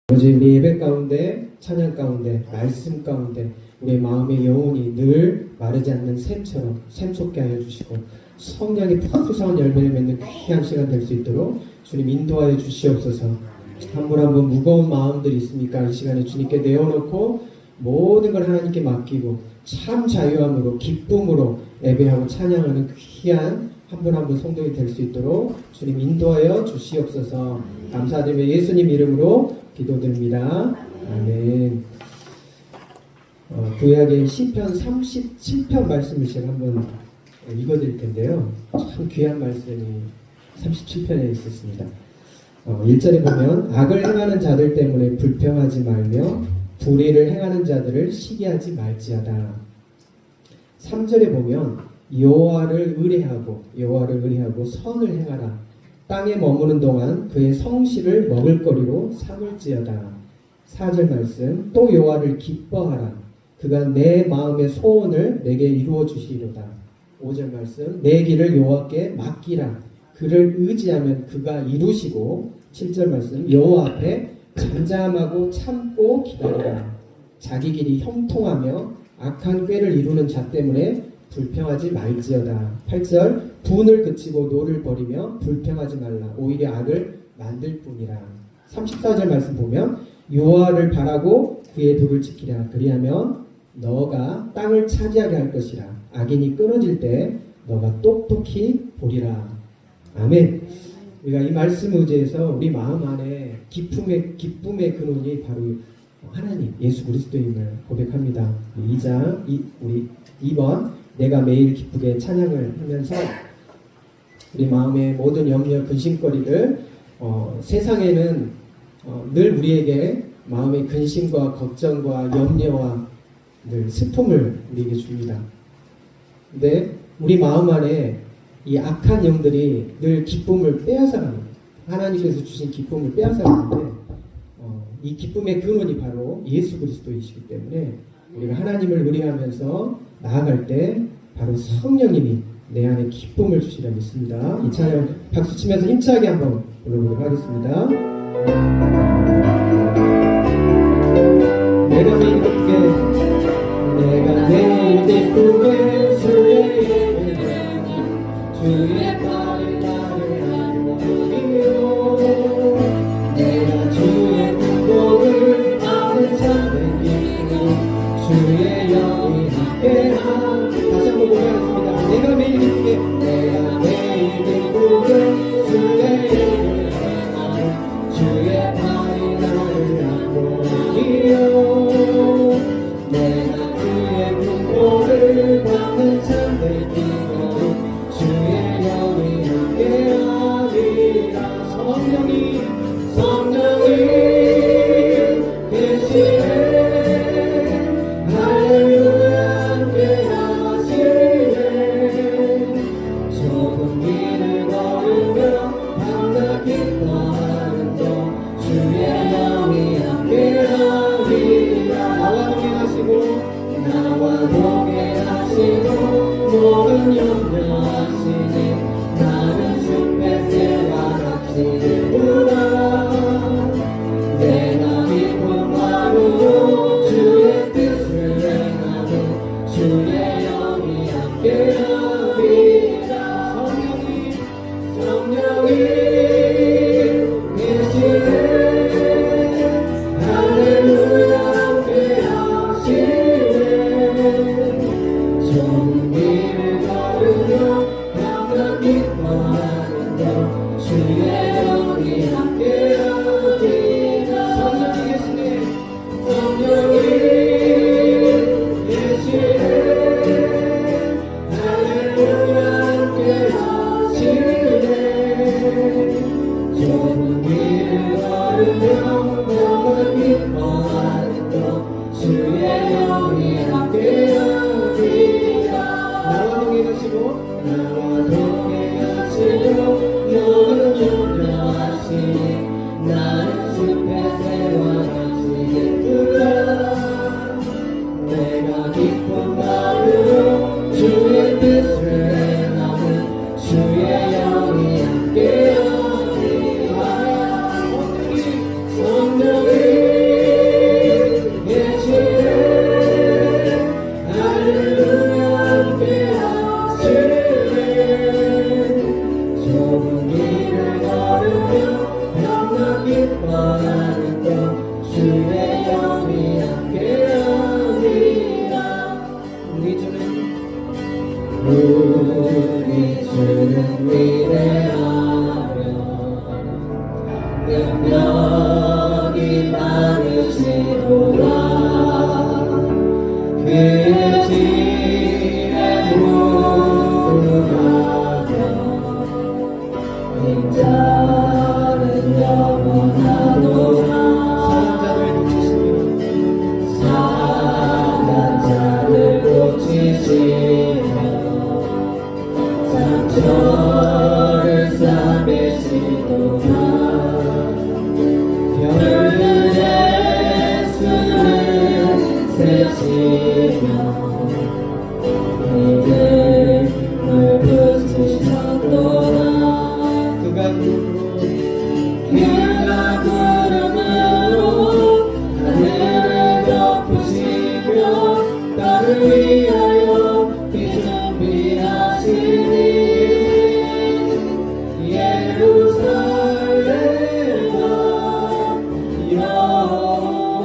아버지, 우리 예배 가운데, 찬양 가운데, 말씀 가운데 우리의 마음의 영혼이 늘 마르지 않는 샘처럼 샘솟게 하여 주시고 성령의 푸푸성한 열매를 맺는 귀한 시간 될 수 있도록 주님 인도하여 주시옵소서. 한 분 한 분 무거운 마음들이 있습니까? 이 시간에 주님께 내어놓고 모든 걸 하나님께 맡기고 참 자유함으로 기쁨으로 예배하고 찬양하는 귀한 한 분 한 분 성도이 될 수 있도록 주님 인도하여 주시옵소서. 감사드리며 예수님 이름으로 기도드립니다. 아멘. 구약의 시편 37편 말씀을 제가 한번 읽어드릴 텐데요. 참 귀한 말씀이 37편에 있었습니다. 1절에 보면 악을 행하는 자들 때문에 불평하지 말며 불의를 행하는 자들을 시기하지 말지어다. 3절에 보면 여호와를 의뢰하고 선을 행하라. 땅에 머무는 동안 그의 성실을 먹을거리로 삼을지어다. 4절 말씀, 또 여호와를 기뻐하라. 그가 내 마음의 소원을 내게 이루어 주시리로다. 5절 말씀, 내 길을 여호와께 맡기라. 그를 의지하면 그가 이루시고. 7절 말씀, 여호와 앞에 잠잠하고 참고 기다리라. 자기 길이 형통하며 악한 꾀를 이루는 자 때문에 불평하지 말지어다. 8절, 분을 그치고 노를 버리며 불평하지 말라. 오히려 악을 만들 뿐이라. 34절 말씀 보면 여호와를 바라고 그의 도를 지키라. 그리하면 너가 땅을 차지하게 할 것이라. 악인이 끊어질 때 너가 똑똑히 보리라. 아멘. 우리가 이 말씀 의지해서 우리 마음 안에 기쁨의 근원이 바로 하나님 예수 그리스도임을 고백합니다. 2장 우리 2번 내가 매일 기쁘게 찬양을 하면서 우리 마음의 모든 염려 근심거리를 세상에는 늘 우리에게 마음의 근심과 걱정과 염려와 늘 슬픔을 우리에게 줍니다. 근데 우리 마음 안에 이 악한 영들이 늘 기쁨을 빼앗아갑니다. 하나님께서 주신 기쁨을 빼앗아가는데 이 기쁨의 근원이 바로 예수 그리스도이시기 때문에 우리가 하나님을 의뢰하면서 나아갈 때 바로 성령님이 내 안에 기쁨을 주시라 믿습니다. 이 찬양 박수 치면서 힘차게 한번 불러보도록 하겠습니다. 내가 매일 기쁘게 주의 팔이 나를 안고이요 내가 주의 공복을 아는 자는 기쁘고 주의 영이 함께함. 다시 한번 고백하겠습니다. 내가 매일 기쁘게 주의 일을 행하며 주의 팔이 나를 안고이요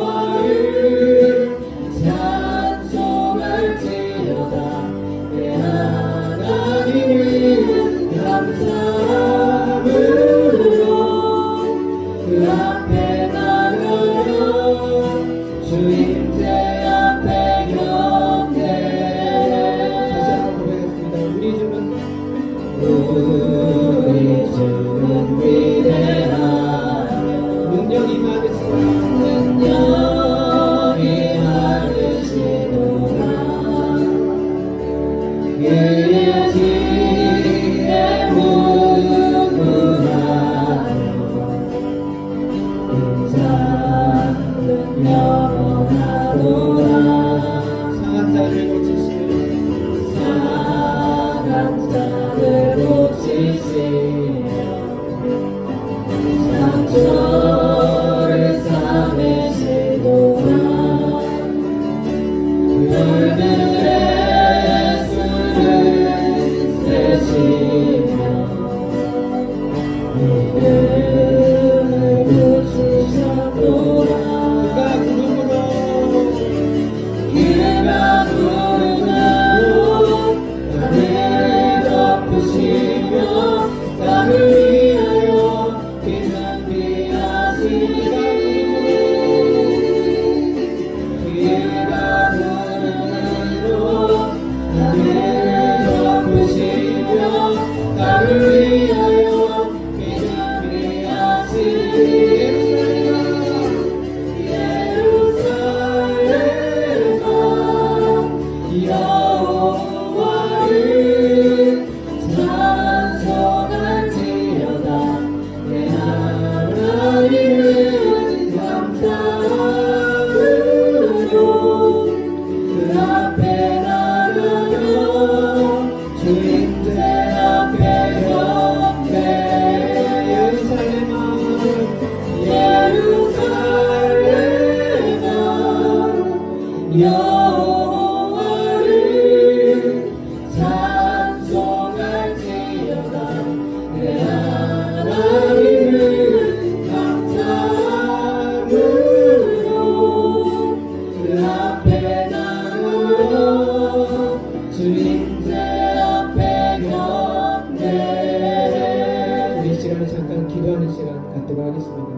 여호와를 찬송할지어다. 내 하나님을 감사함으로 그 앞에 나가며 주님께 앞에 경배. 다시 한번 고백했습니다. 우리 주는 위대하며 능력이 많으시다. 능력이 많으시도다. 그의 지혜 무궁하며 인자는 영원하도다. 상한 자를 고치시는 상한 자를 고치시며 상처를 싸매시도다. 별들의 수를 세시며 이름을 고치셨도다. 그가 그가 구름으로 하늘을 덮으시며 땅을 위하여 비전비하시니 그가 구름으로 하늘을 덮으시며 땅을 위하여 비전비하시니 예루살렘아 여호와를 찬송할지어다. 내 하나님을 감사함으로 그 앞에 나가며 주님께 앞에 경배. 예루살렘아 예루살렘아 여호와를 찬송할지어다. 내 하나님을 감사함으로 그 앞에 나가며 주님께 앞에 경배. 우리 시간에 잠깐 기도하는 시간 갖도록 하겠습니다.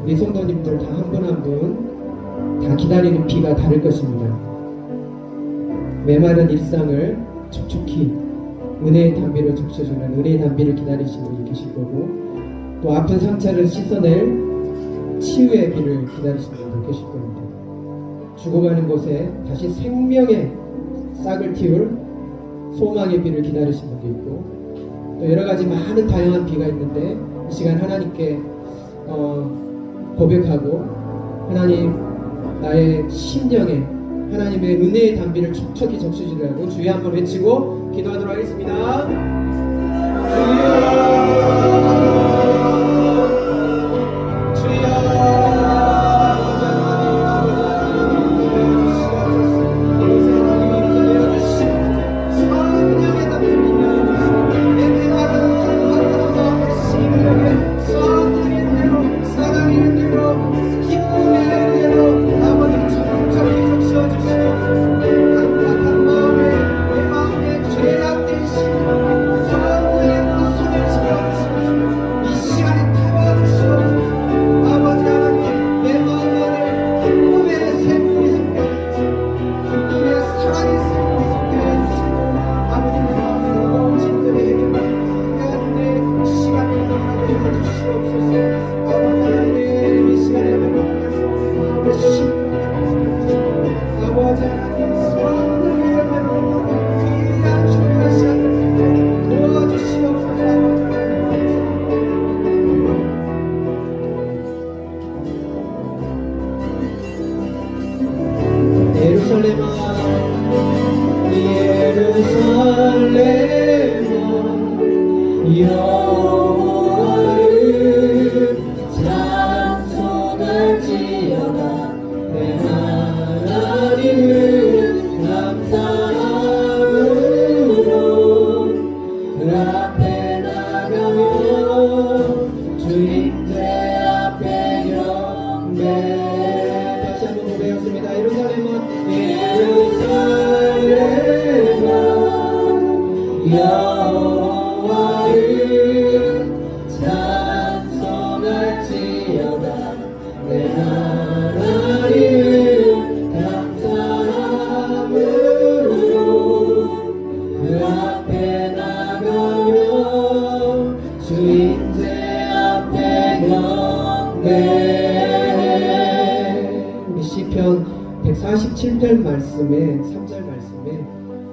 우리 성도님들 다 한 분 한 분 다 기다리는 비가 다를 것입니다. 메마른 일상을 촉촉히 은혜의 담비로 적셔주는 은혜의 담비를 기다리시는 분이 계실 거고, 또 아픈 상처를 씻어낼 치유의 비를 기다리시는 분도 계실 겁니다. 죽어가는 곳에 다시 생명의 싹을 틔울 소망의 비를 기다리시는 분도 있고, 또 여러 가지 많은 다양한 비가 있는데 이 시간 하나님께 고백하고 하나님 나의 심령에 하나님의 은혜의 담비를 촉촉히 적시주라고 주여 한번 외치고 기도하도록 하겠습니다. 여호와를 찬송할지어다. 내 하나님을 감사함으로 그 앞에 나가며 주님께 앞에 경배. 다시 한번 고백하겠습니다. 예루살렘은 여호와를 찬송할지어다. 내 하나님은 감사함으로 그 앞에 나가며 주 임재 앞에 경배. 우리 시편 147편 말씀에 3절 말씀에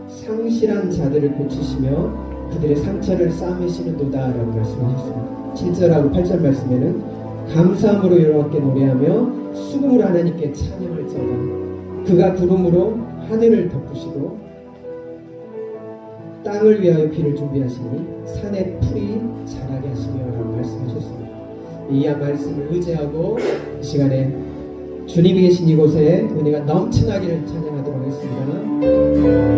상실한 자들을 고치시며 그들의 상처를 싸매시는도다라고 말씀하셨습니다. 7절하고 8절 말씀에는 감사함으로 여호와께 노래하며 수금으로 하나님께 찬양할지어다. 그가 구름으로 하늘을 덮으시고 땅을 위하여 비를 준비하시니 산에 풀이 자라게 하시며라고 말씀하셨습니다. 이 말씀을 의지하고 이 시간에 주님이 계신 이곳에 은혜가 넘쳐나기를 찬양하도록 하겠습니다.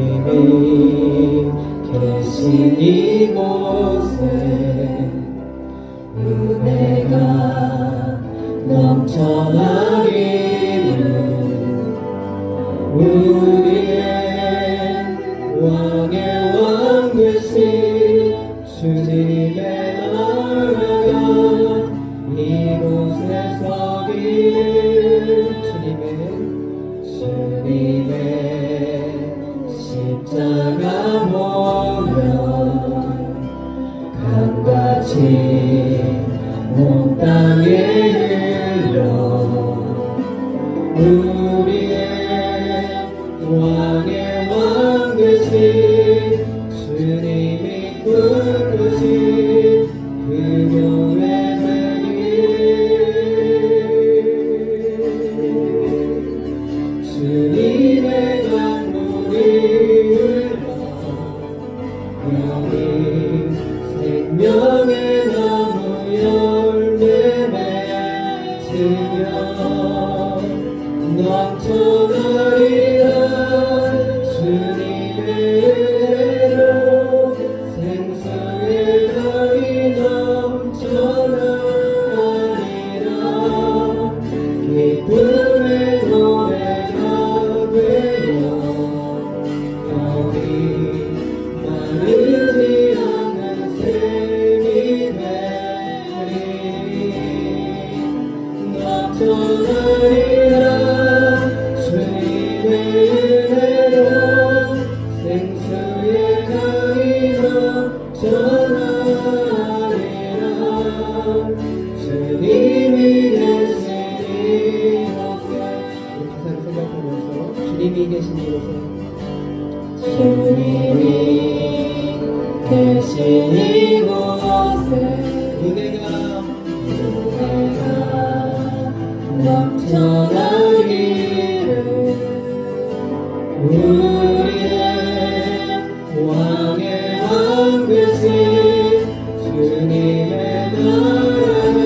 주님이 계신 이곳에 은혜가 넘쳐나기를 우리의 왕의 왕 되신 주님의 나라가 이곳에 서기를 주님의 십자가 보면 강같이 온 땅에 흘러 우리의 왕의 왕 되신 주님이 꿈꾸신 그 교회 되길 주님의 강물이 흘러 여기 생명의 나무 열매 맺으며 넘쳐나리라 주님의 은혜로 생수의 강이 넘쳐나리라 기쁨의 노래가 되어 여기 마르지 않는 샘이 되리 넘쳐나리라 주님의 은혜로 생수의 강이 넘쳐나리라 주님이 계신 이곳에 부산 생각하면서 주님이 계신 이곳에 주님이 계신 이곳에 은혜가 넘쳐나기를 우리의 왕의 왕 되신 주님의 나라가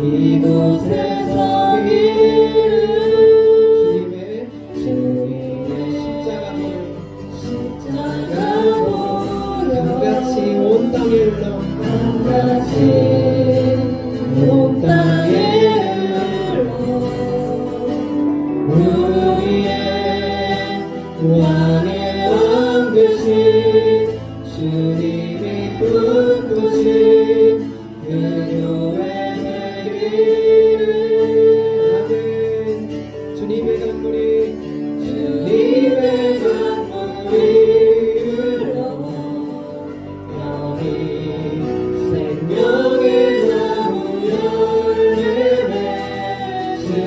이곳에 서기를 주님의 십자가 보여 강같이 온 땅에 흘러 강같이 온 땅에 흘러 우리의 왕의 왕 되신 주님이 꿈꾸신 그 교회 되기를 나는 주님의 강물이 주님의 강물이 흘러 여기 생명의 나무 열매 맺으며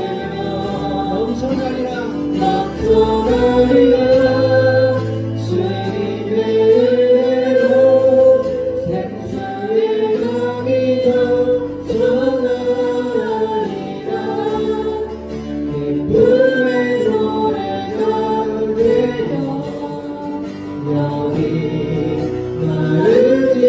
넘쳐나리라 넘쳐나리라 주님의 은혜로 생수의 강이 넘쳐나리라 기쁨의 노래가 되어 여기 마르지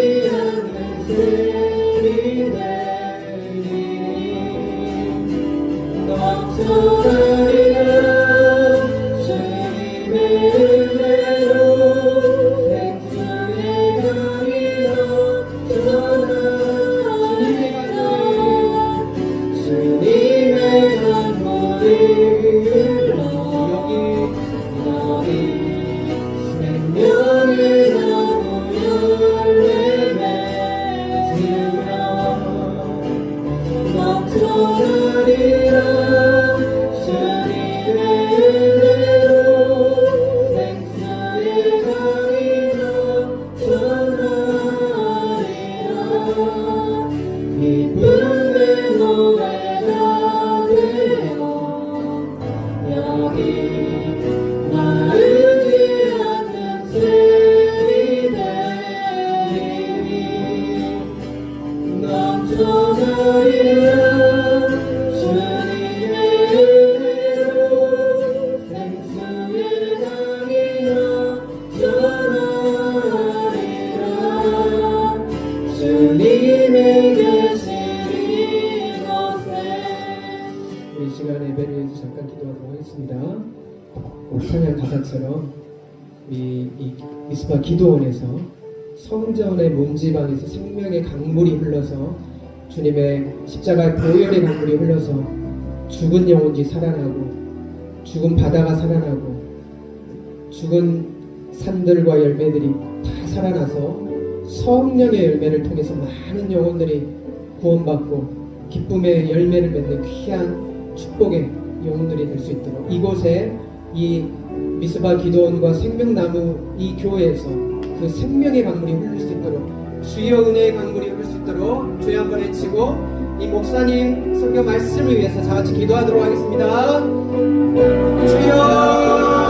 가사처럼 이 미스바 기도원에서 성전의 문지방에서 생명의 강물이 흘러서 주님의 십자가의 보혈의 강물이 흘러서 죽은 영혼이 살아나고 죽은 바다가 살아나고 죽은 산들과 열매들이 다 살아나서 성령의 열매를 통해서 많은 영혼들이 구원받고 기쁨의 열매를 맺는 귀한 축복의 영혼들이 될 수 있도록 이곳에 이 미스바 기도원과 생명나무 이 교회에서 그 생명의 강물이 흐를 수 있도록 주여 은혜의 강물이 흐를 수 있도록 주여 한번 외치고 이 목사님 설교 말씀을 위해서 다같이 기도하도록 하겠습니다. 주여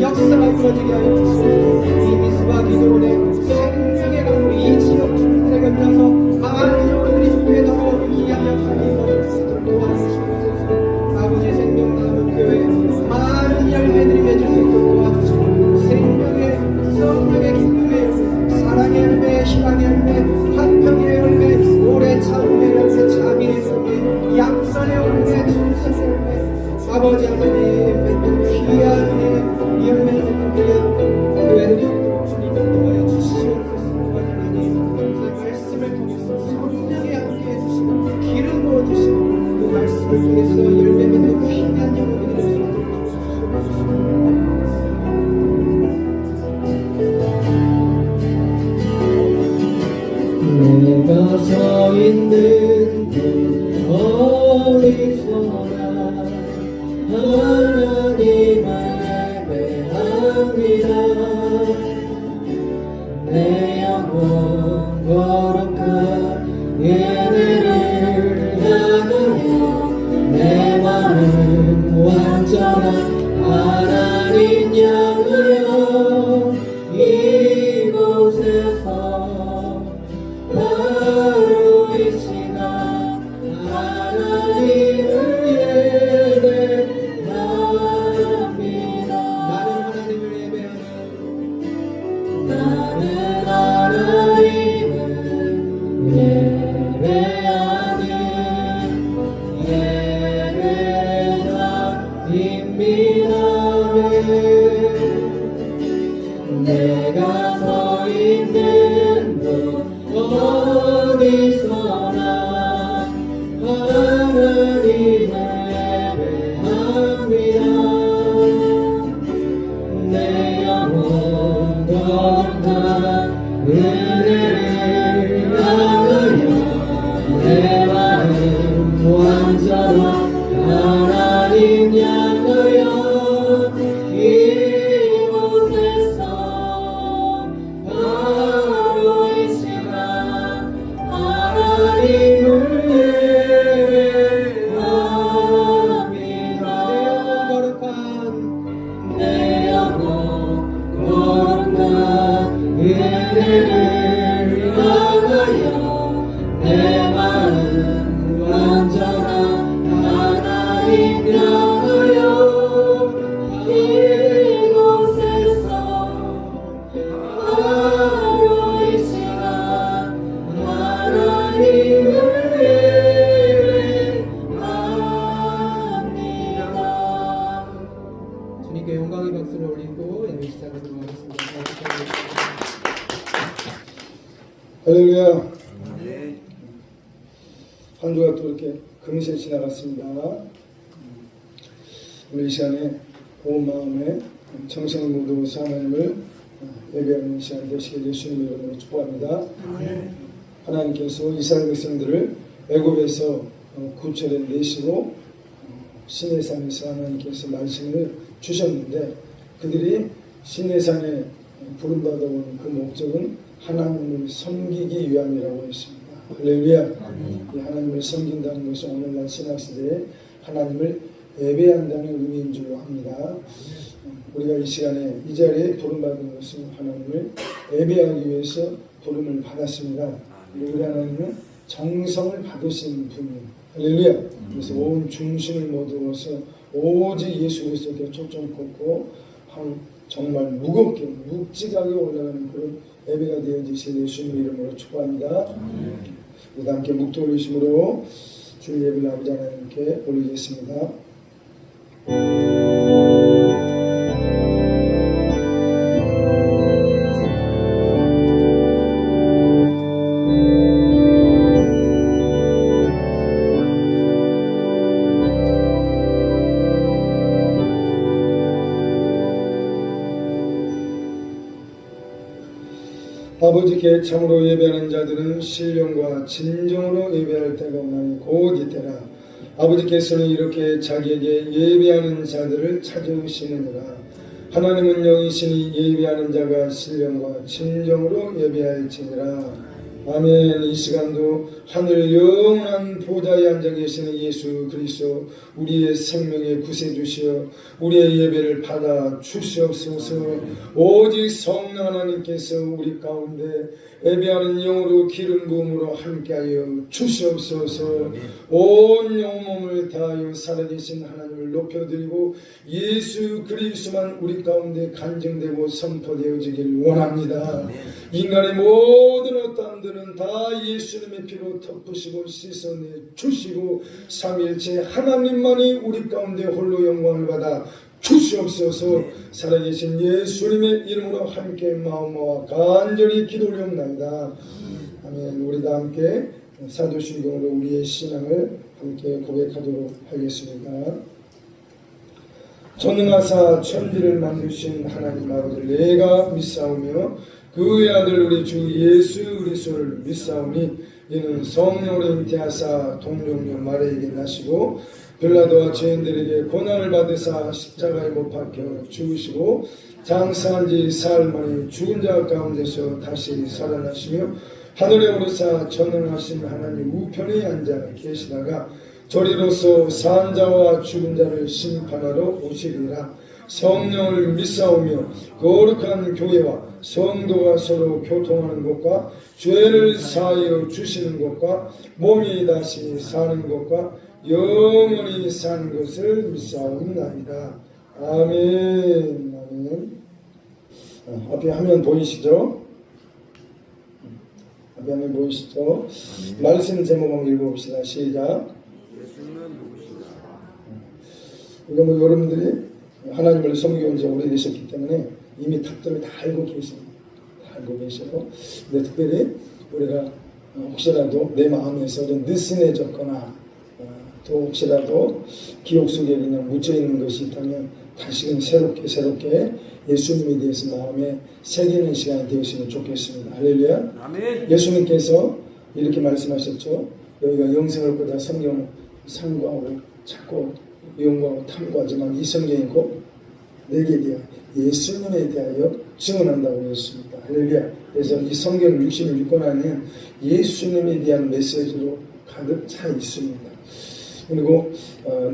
역사가 이루어지게 하여 주시옵소서. 이 미스바 기도원의 생명의 강물이 이 지역 주민들에 건너서 많은 영혼들이 되도록 귀한 역사가 이루어질 수 있도록 도와주시옵소서. 아버지 생명나무 교회 많은 열매들이 맺을 수 있도록 도와주시고 생명의 성령의 기쁨의 사랑의 열매 희망의 열매 화평의 열매 오래 참음의 열매 자비의 열매 양선의 열매 충성의 열매 아버지 하나님 맺는 귀한 은혜 열매를 위한 교회를 이루도록 주님 인도하여 주시옵소서. 하나님 그 말씀을 통해서 성령에 함께 해주시고 기름 부어주시고 그 말씀을 통해서 열매 맺는 귀한 영혼이 될 수 있도록 주시옵소서. 내가 서 있는 곳 어디서나 하나님을 내 영혼 거룩한 예배를 향하여 내 마음 완전한 하나님 향하여 이곳에서 바로 이 시간 하나님을 예배합니다. 나는 하나님을 예배하는 예배자입니다. 내가 서 있는 곳 어디서나 하나님을 예배합니다. 내 영혼 거룩한 은혜를 향하여 내 마음 완전한 하나님 향하여 이곳에서 바로 이 시간 하나님을 예배합니다. 내 영혼 거룩한 은혜를 향하여 내 마음 완전한 하나님 향하여 이곳에서 바로 이 시간 하나님을 예배합니다. 주님께 영광의 박수를 올리고 예배 시작하도록 하겠습니다. 할렐루야. 한 주가 또 이렇게 금세 지나갔습니다. 우리 이 시간에 온 마음에 정성을 모두 하나님을 예배하는 시간 되시게 예수님의 이름으로 축복합니다. 하나님께서 이스라엘 백성들을 애굽에서 구출해 내시고 시내산에서 하나님께서 말씀을 주셨는데 그들이 시내산에 부름받아온 그 목적은 하나님을 섬기기 위함이라고 했습니다. 할렐루야. 이 하나님을 섬긴다는 것은 오늘날 신학시대에 하나님을 예배한다는 의미인 줄로 합니다. 우리가 이 시간에 이 자리에 부름받은 것은 하나님을 예배하기 위해서 부름을 받았습니다. 우리 하나님은 정성을 받으신 분이에요. 할렐루야. 그래서 온 중심을 모두어서 오직 예수 그리스도께 초점 꽂고 정말 무겁게 묵직하게 올라가는 그런 예배가 되어지실 예수님 이름으로 축복합니다. 우리 함께 묵도 올리심으로 주의 예배를 아버지 하나님께 올리겠습니다. 아버지께 참으로 예배하는 자들은 신령과 진정으로 예배할 때가 오나니 곧 이때라. 아버지께서는 이렇게 자기에게 예배하는 자들을 찾으시느니라. 하나님은 영이시니 예배하는 자가 신령과 진정으로 예배할지니라. 아멘. 이 시간도 하늘 영원한 보좌에 앉아 계시는 예수 그리스도 우리의 생명의 구세주시여 우리의 예배를 받아 주시옵소서. 오직 성령 하나님께서 우리 가운데 예배하는 영으로 기름 부음으로 함께하여 주시옵소서. 온 영몸을 다하여 살아계신 하나님을 높여드리고 예수 그리스도만 우리 가운데 간증되고 선포되어지길 원합니다. 인간의 모든 어떠함들은 다 예수님의 피로 덮으시고 씻어내 주시고 삼위일체 하나님만이 우리 가운데 홀로 영광을 받아 주시옵소서. 살아계신 예수님의 이름으로 함께 마음과 간절히 기도 올려옵나이다. 아멘. 우리 다 함께 사도신경으로 우리의 신앙을 함께 고백하도록 하겠습니다. 전능하사 천지를 만드신 하나님 아버지를 내가 믿사오며 그의 아들 우리 주 예수 그리스도를 믿사오니 이는 성령으로 잉태하사 동정녀 마리아에게 나시고 빌라도와 죄인들에게 고난을 받으사 십자가에 못 박혀 죽으시고 장사한 지 사흘 만에 죽은 자 가운데서 다시 살아나시며 하늘에 오르사 전능하신 하나님 우편에 앉아 계시다가 저리로서 산 자와 죽은 자를 심판하러 오시리라. 성령을 믿사오며 거룩한 교회와 성도가 서로 교통하는 것과 죄를 사하여 주시는 것과 몸이 다시 사는 것과 영원히 사는 것을 믿사옵나이다. 아멘. 아멘. 앞에 화면 보이시죠? 앞에 화면 보이시죠? 말씀 제목 한번 읽어봅시다. 시작. 이거 뭐 여러분들이 하나님을 섬겨온 지 오래되셨기 때문에 이미 답들을 다 알고 계십니다. 다 알고 계시고, 근데 특별히 우리가 혹시라도 내 마음에서 느슨해졌거나 또 혹시라도 기억 속에 그냥 묻혀있는 것이 있다면 다시금 새롭게 예수님에 대해서 마음에 새기는 시간이 되었으면 좋겠습니다. 할렐루야. 아멘. 예수님께서 이렇게 말씀하셨죠. 너희가 영생을 보다 성경을 상고하고 찾고 연구하고 탐구하지만 이 성경이 곧 내게 대하여 예수님에 대하여 증언한다고 했습니다. 할렐루야. 그래서 이 성경 66권 안에는 예수님에 대한 메시지로 가득 차 있습니다. 그리고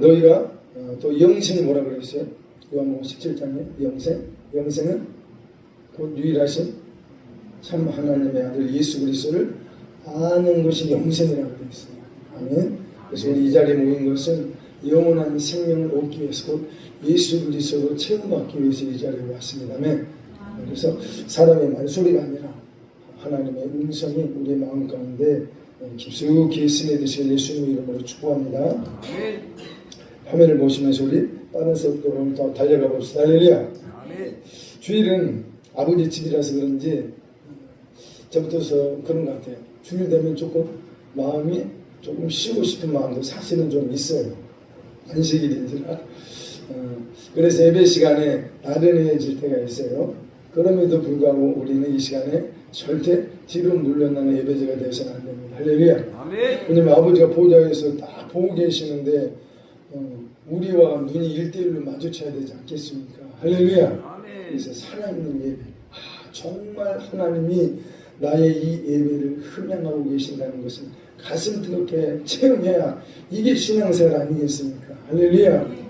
너희가 또 영생이 뭐라 그랬어요? 요한복음 17장에 영생은 곧 유일하신 참 하나님의 아들 예수 그리스도를 아는 것이 영생이라고 되어 있습니다. 아멘. 그래서 우리 이 자리에 모인 것은 영원한 생명을 얻기 위해서 곧 예수 그리스도로 체험받기 위해서 이 자리에 왔습니다. 아멘. 그래서 사람의 말소리가 아니라 하나님의 음성이 우리의 마음 가운데 깊숙이 스며드실 예수님 이름으로 축복합니다. 화면을 보시면서 우리 빠른 속도로 더 달려가 봅시다. 할렐루야. 주일은 아버지 집이라서 그런지 저부터서 그런 것 같아요. 주일 되면 조금 마음이 조금 쉬고 싶은 마음도 사실은 좀 있어요. 안식일인지라. 그래서 예배 시간에 나른해질 때가 있어요. 그럼에도 불구하고 우리는 이 시간에 절대 뒤로 물러나는 예배제가 되어서는 안 됩니다. 할렐루야. 아멘. 왜냐면 아버지가 보좌에서 다 보고 계시는데 우리와 눈이 1대1로 마주쳐야 되지 않겠습니까? 할렐루야. 아멘. 그래서 살아있는 예배. 정말 하나님이 나의 이 예배를 흠양하고 계신다는 것을 가슴 뜨겁게 체험해야 이게 신앙생활 아니겠습니까? 할렐루야.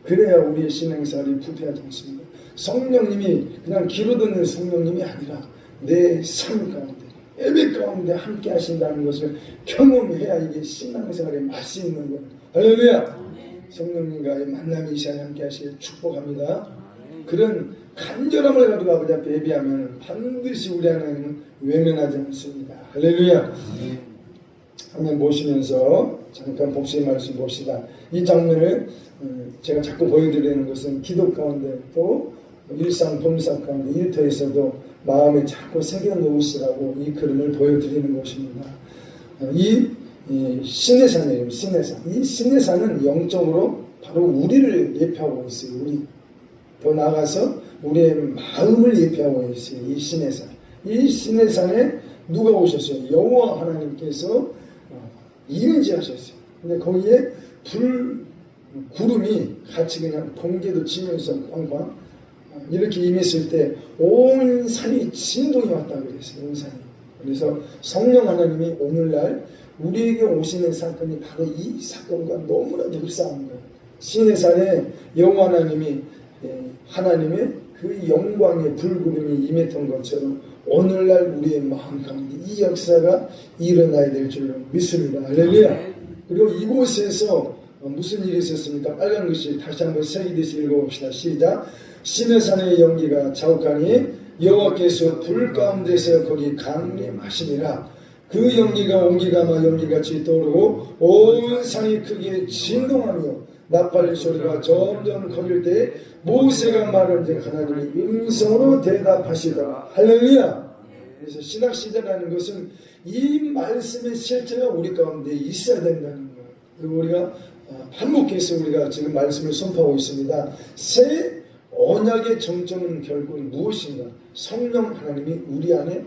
그래야 우리의 신앙생활이 부패하지 않습니다. 성령님이 그냥 귀로 듣는 성령님이 아니라 내 삶 가운데 예배 가운데 함께 하신다는 것을 경험해야 이게 신앙생활의 맛이 있는 거예요. 할렐루야. 성령님과의 만남이 이 시간에 함께 하시길 축복합니다. 그런 간절함을 가지고 아버지 앞에 예배하면 반드시 우리 하나님은 외면하지 않습니다. 할렐루야. 한번 보시면서 잠깐 복수의 말씀 봅시다. 이 장면을 제가 자꾸 보여드리는 것은 기도 가운데 또 일상 범사 가운데 일터에서도 마음에 자꾸 새겨 놓으시라고 이 그림을 보여드리는 것입니다. 이 시내산이에요. 시내산. 이 시내산은 영적으로 바로 우리를 예표하고 있어요. 우리. 더 나아가서 우리의 마음을 예표하고 있어요. 이 시내산. 이 시내산에 누가 오셨어요? 여호와 하나님께서 임재하셨어요. 근데 거기에 구름이 같이 그냥 번개도 치면서 꽝꽝 이렇게 임했을 때 온 산이 진동이 왔다 그랬어요. 온 산이. 그래서 성령 하나님이 오늘날 우리에게 오시는 사건이 바로 이 사건과 너무나도 흡사한 거예요. 시내산에 여호와 하나님이 하나님의 그 영광의 불구름이 임했던 것처럼 오늘날 우리의 마음 가운데 이 역사가 일어나야 될 줄로 믿습니다. 할렐루야. 그리고 이곳에서 무슨 일이 있었습니까? 빨간 글씨 다시 한번 새기듯이 읽어봅시다. 시작. 시내산의 연기가 자욱하니 여호와께서 불 가운데서 거기 강림하시니라. 그 연기가 온기가마 연기같이 떠오르고 온 산이 크게 진동하며 나팔 소리가 점점 커질 때 모세가 말한즉 하나님이 음성으로 대답하시더라. 할렐루야. 그래서 신학시대라는 것은 이 말씀의 실제가 우리 가운데 있어야 된다는 거예요. 그리고 우리가 반복해서 우리가 지금 말씀을 선포하고 있습니다. 새 언약의 정점은 결국 무엇인가? 성령 하나님이 우리 안에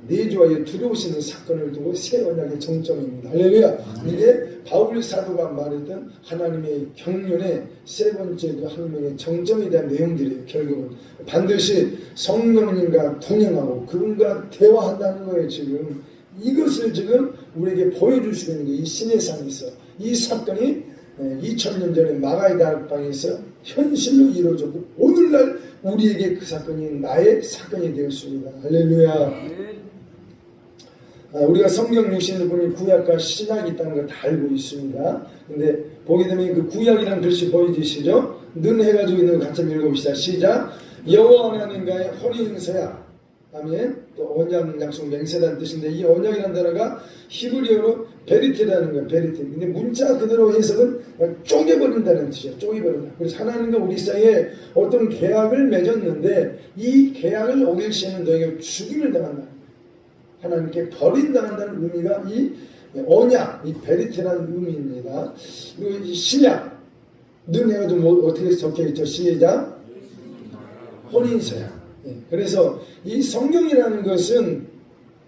내주하여 들어오시는 사건을 두고 새 언약의 정점입니다. 할렐루야. 이게 바울 사도가 말했던 하나님의 경륜의 세 번째 그 학명의 정점에 대한 내용들이에요. 결국은 반드시 성령님과 동행하고 그분과 대화한다는 거예요. 지금 이것을 지금 우리에게 보여주시고 있는 이 시내산에서 이 사건이 2000년 전에 마가의 다락방에서 현실로 이루어졌고 오늘날 우리에게 그 사건이 나의 사건이 되었습니다. 할렐루야. 우리가 성경 육신을 보니 구약과 신약이 있다는 걸 다 알고 있습니다. 근데 보게 되면 그 구약이라는 글씨 보여지시죠? 는 해가지고 있는 거 같이 읽어봅시다. 시작. 여호와 하나님과의 혼인서약. 아멘. 또 언약 약속 맹세라는 뜻인데 이 언약이라는 단어가 히브리어로 베리테라는 거예요. 베리테. 근데 문자 그대로 해석은 쪼개버린다는 뜻이에요. 쪼개버린다. 그래서 하나님과 우리 사이에 어떤 계약을 맺었는데 이 계약을 어길 시에는 너희가 죽임을 당한다. 하나님께 버린당한다는 의미가 이 언약, 이 베리테라는 의미입니다. 그리고 이 신약, 는 해가지고 뭐 어떻게 적혀있죠? 시작. 혼인서약. 그래서 이 성경이라는 것은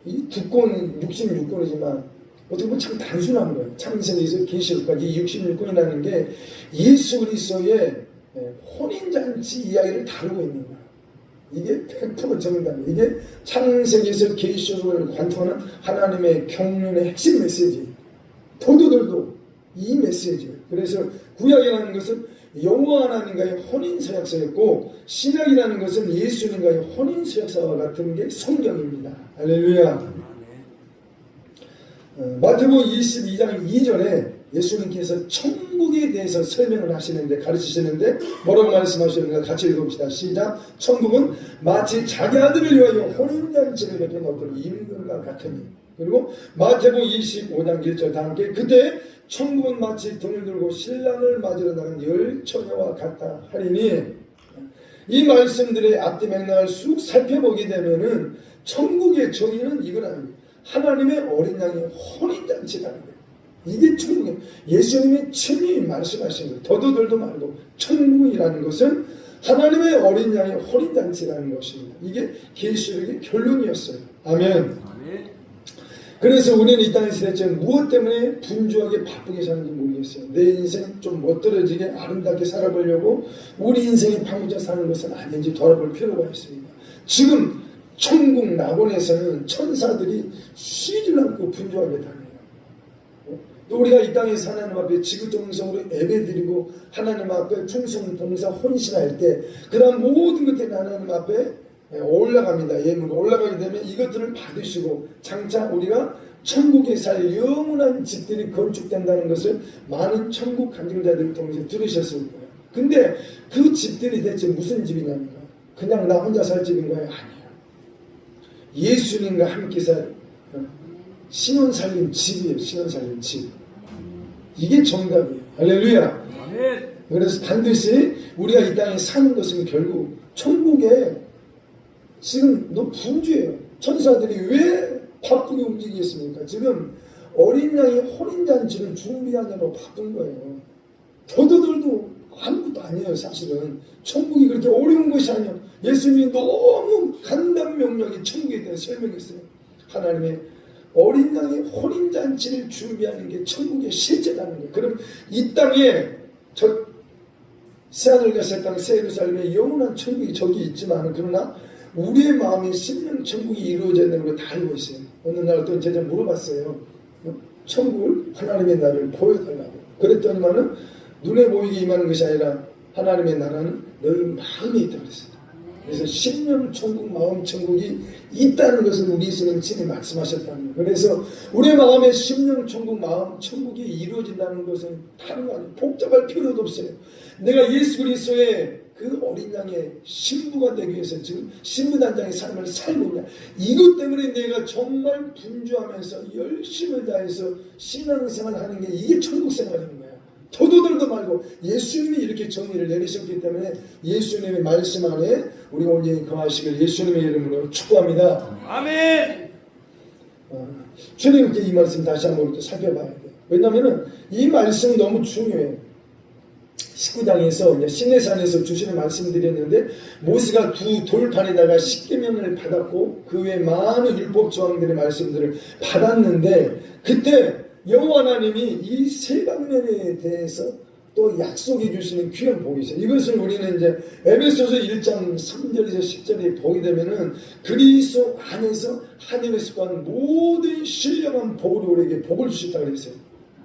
이 두권 66권이지만 어떻게 보면 참 단순한 거예요. 창세기에서 계시록까지 66권이라는 게 예수 그리스도의 혼인잔치 이야기를 다루고 있는 거예요. 이게 100% 정답이에요. 이게 창세기에서 계시록을 관통하는 하나님의 경륜의 핵심 메시지. 도도들도 이 메시지예요. 그래서 구약이라는 것은 여호와 하나님과의 혼인서약서였고 신약이라는 것은 예수님과의 혼인서약서와 같은 게 성경입니다. 할렐루야. 마태복음 22장 2절에 예수님께서 천국에 대해서 설명을 하시는데 가르치시는데 뭐라고 말씀하시는가 같이 읽어봅시다. 시작. 천국은 마치 자기 아들을 위하여 혼인잔치를 베푼 어떤 임금과 같으니. 그리고 마태복음 25장 1절 다 함께 그때 천국은 마치 등을 들고 신랑을 맞으러 나간 열 처녀와 같다 하리니. 이 말씀들의 앞뒤 맥락을 쑥 살펴보게 되면은 천국의 정의는 이건 아닙니다. 하나님의 어린 양의 혼인잔치라는 거예요. 이게 천국이에요. 예수님이 친히 말씀하신 거예요. 더도들도 말고 천국이라는 것은 하나님의 어린 양의 혼인잔치라는 것입니다. 이게 계시록의 결론이었어요. 아멘. 그래서 우리는 이 땅에 있을 때 무엇 때문에 분주하게 바쁘게 사는지 모르겠어요. 내 인생 좀 멋들어지게 아름답게 살아보려고 우리 인생이 방부자 사는 것은 아닌지 돌아볼 필요가 있습니다. 지금 천국 낙원에서는 천사들이 쉬질 않고 분주하게 다녀요. 또 우리가 이 땅에서 하나님 앞에 지구정성으로 예배드리고 하나님 앞에 충성 봉사 혼신할 때 그다음 모든 것들이 하나님 앞에 올라갑니다. 예물로 올라가게 되면 이것들을 받으시고 장차 우리가 천국에 살 영원한 집들이 건축된다는 것을 많은 천국 간증자들을 통해서 들으셨을 거예요. 근데 그 집들이 대체 무슨 집이냐니까? 그냥 나 혼자 살 집인가요? 아니에요. 예수님과 함께 살 신혼 살림 집이에요. 신혼 살림 집. 이게 정답이에요. 할렐루야. 그래서 반드시 우리가 이 땅에 사는 것은 결국 천국에 지금 너 분주해요. 천사들이 왜 바쁘게 움직이겠습니까? 지금 어린 양의 혼인잔치를 준비하느라고 바쁜 거예요. 더더들도 아무것도 아니에요. 사실은 천국이 그렇게 어려운 것이 아니에요. 예수님이 너무 간단 명령이 천국에 대해 설명했어요. 하나님의 어린 양의 혼인잔치를 준비하는 게 천국의 실제라는 거예요. 그럼 이 땅에 저 새하늘과 새 땅, 새 예루살렘의 영원한 천국이 저기 있지만 그러나 우리의 마음에 심령 천국이 이루어져야 되는 걸 다 알고 있어요. 어느 날 어떤 제자 물어봤어요. 천국을 하나님의 나라를 보여달라고. 그랬더니만은 눈에 보이게 임하는 것이 아니라 하나님의 나라는 너희 마음에 있다고 그랬어요. 그래서 심령 천국, 마음 천국이 있다는 것을 우리 예수님 친히 말씀하셨다는 거예요. 그래서 우리 마음에 심령 천국, 마음 천국이 이루어진다는 것은 다른 거 아니에요. 복잡할 필요도 없어요. 내가 예수 그리스도의 그 어린 양의 신부가 되기 위해서 지금 신부단장의 삶을 살고 있냐. 이것 때문에 내가 정말 분주하면서 열심을 다해서 신앙생활 하는 게 이게 천국 생활인 거예요. 도도들도 말고 예수님이 이렇게 정의를 내리셨기 때문에 예수님의 말씀 안에 우리가 온전히 거하시길 예수님의 이름으로 축복합니다. 아멘. 주님께 이 말씀 다시 한번 또 살펴봐야 돼요. 왜냐하면 이 말씀 너무 중요해요. 19장에서 시내산에서 주시는 말씀드렸는데 모세가 두 돌판에다가 십계명을 받았고 그 외에 많은 율법 조항들의 말씀들을 받았는데 그때 여호와 하나님이 이 세 방면에 대해서 또 약속해 주시는 귀한 복이 있어요. 이것을 우리는 이제 에베소서 1장 3절에서 10절에 보게 되면은 그리스도 안에서 하늘에서 구한 모든 신령한 복으로 우리에게 복을 주셨다고 그랬어요.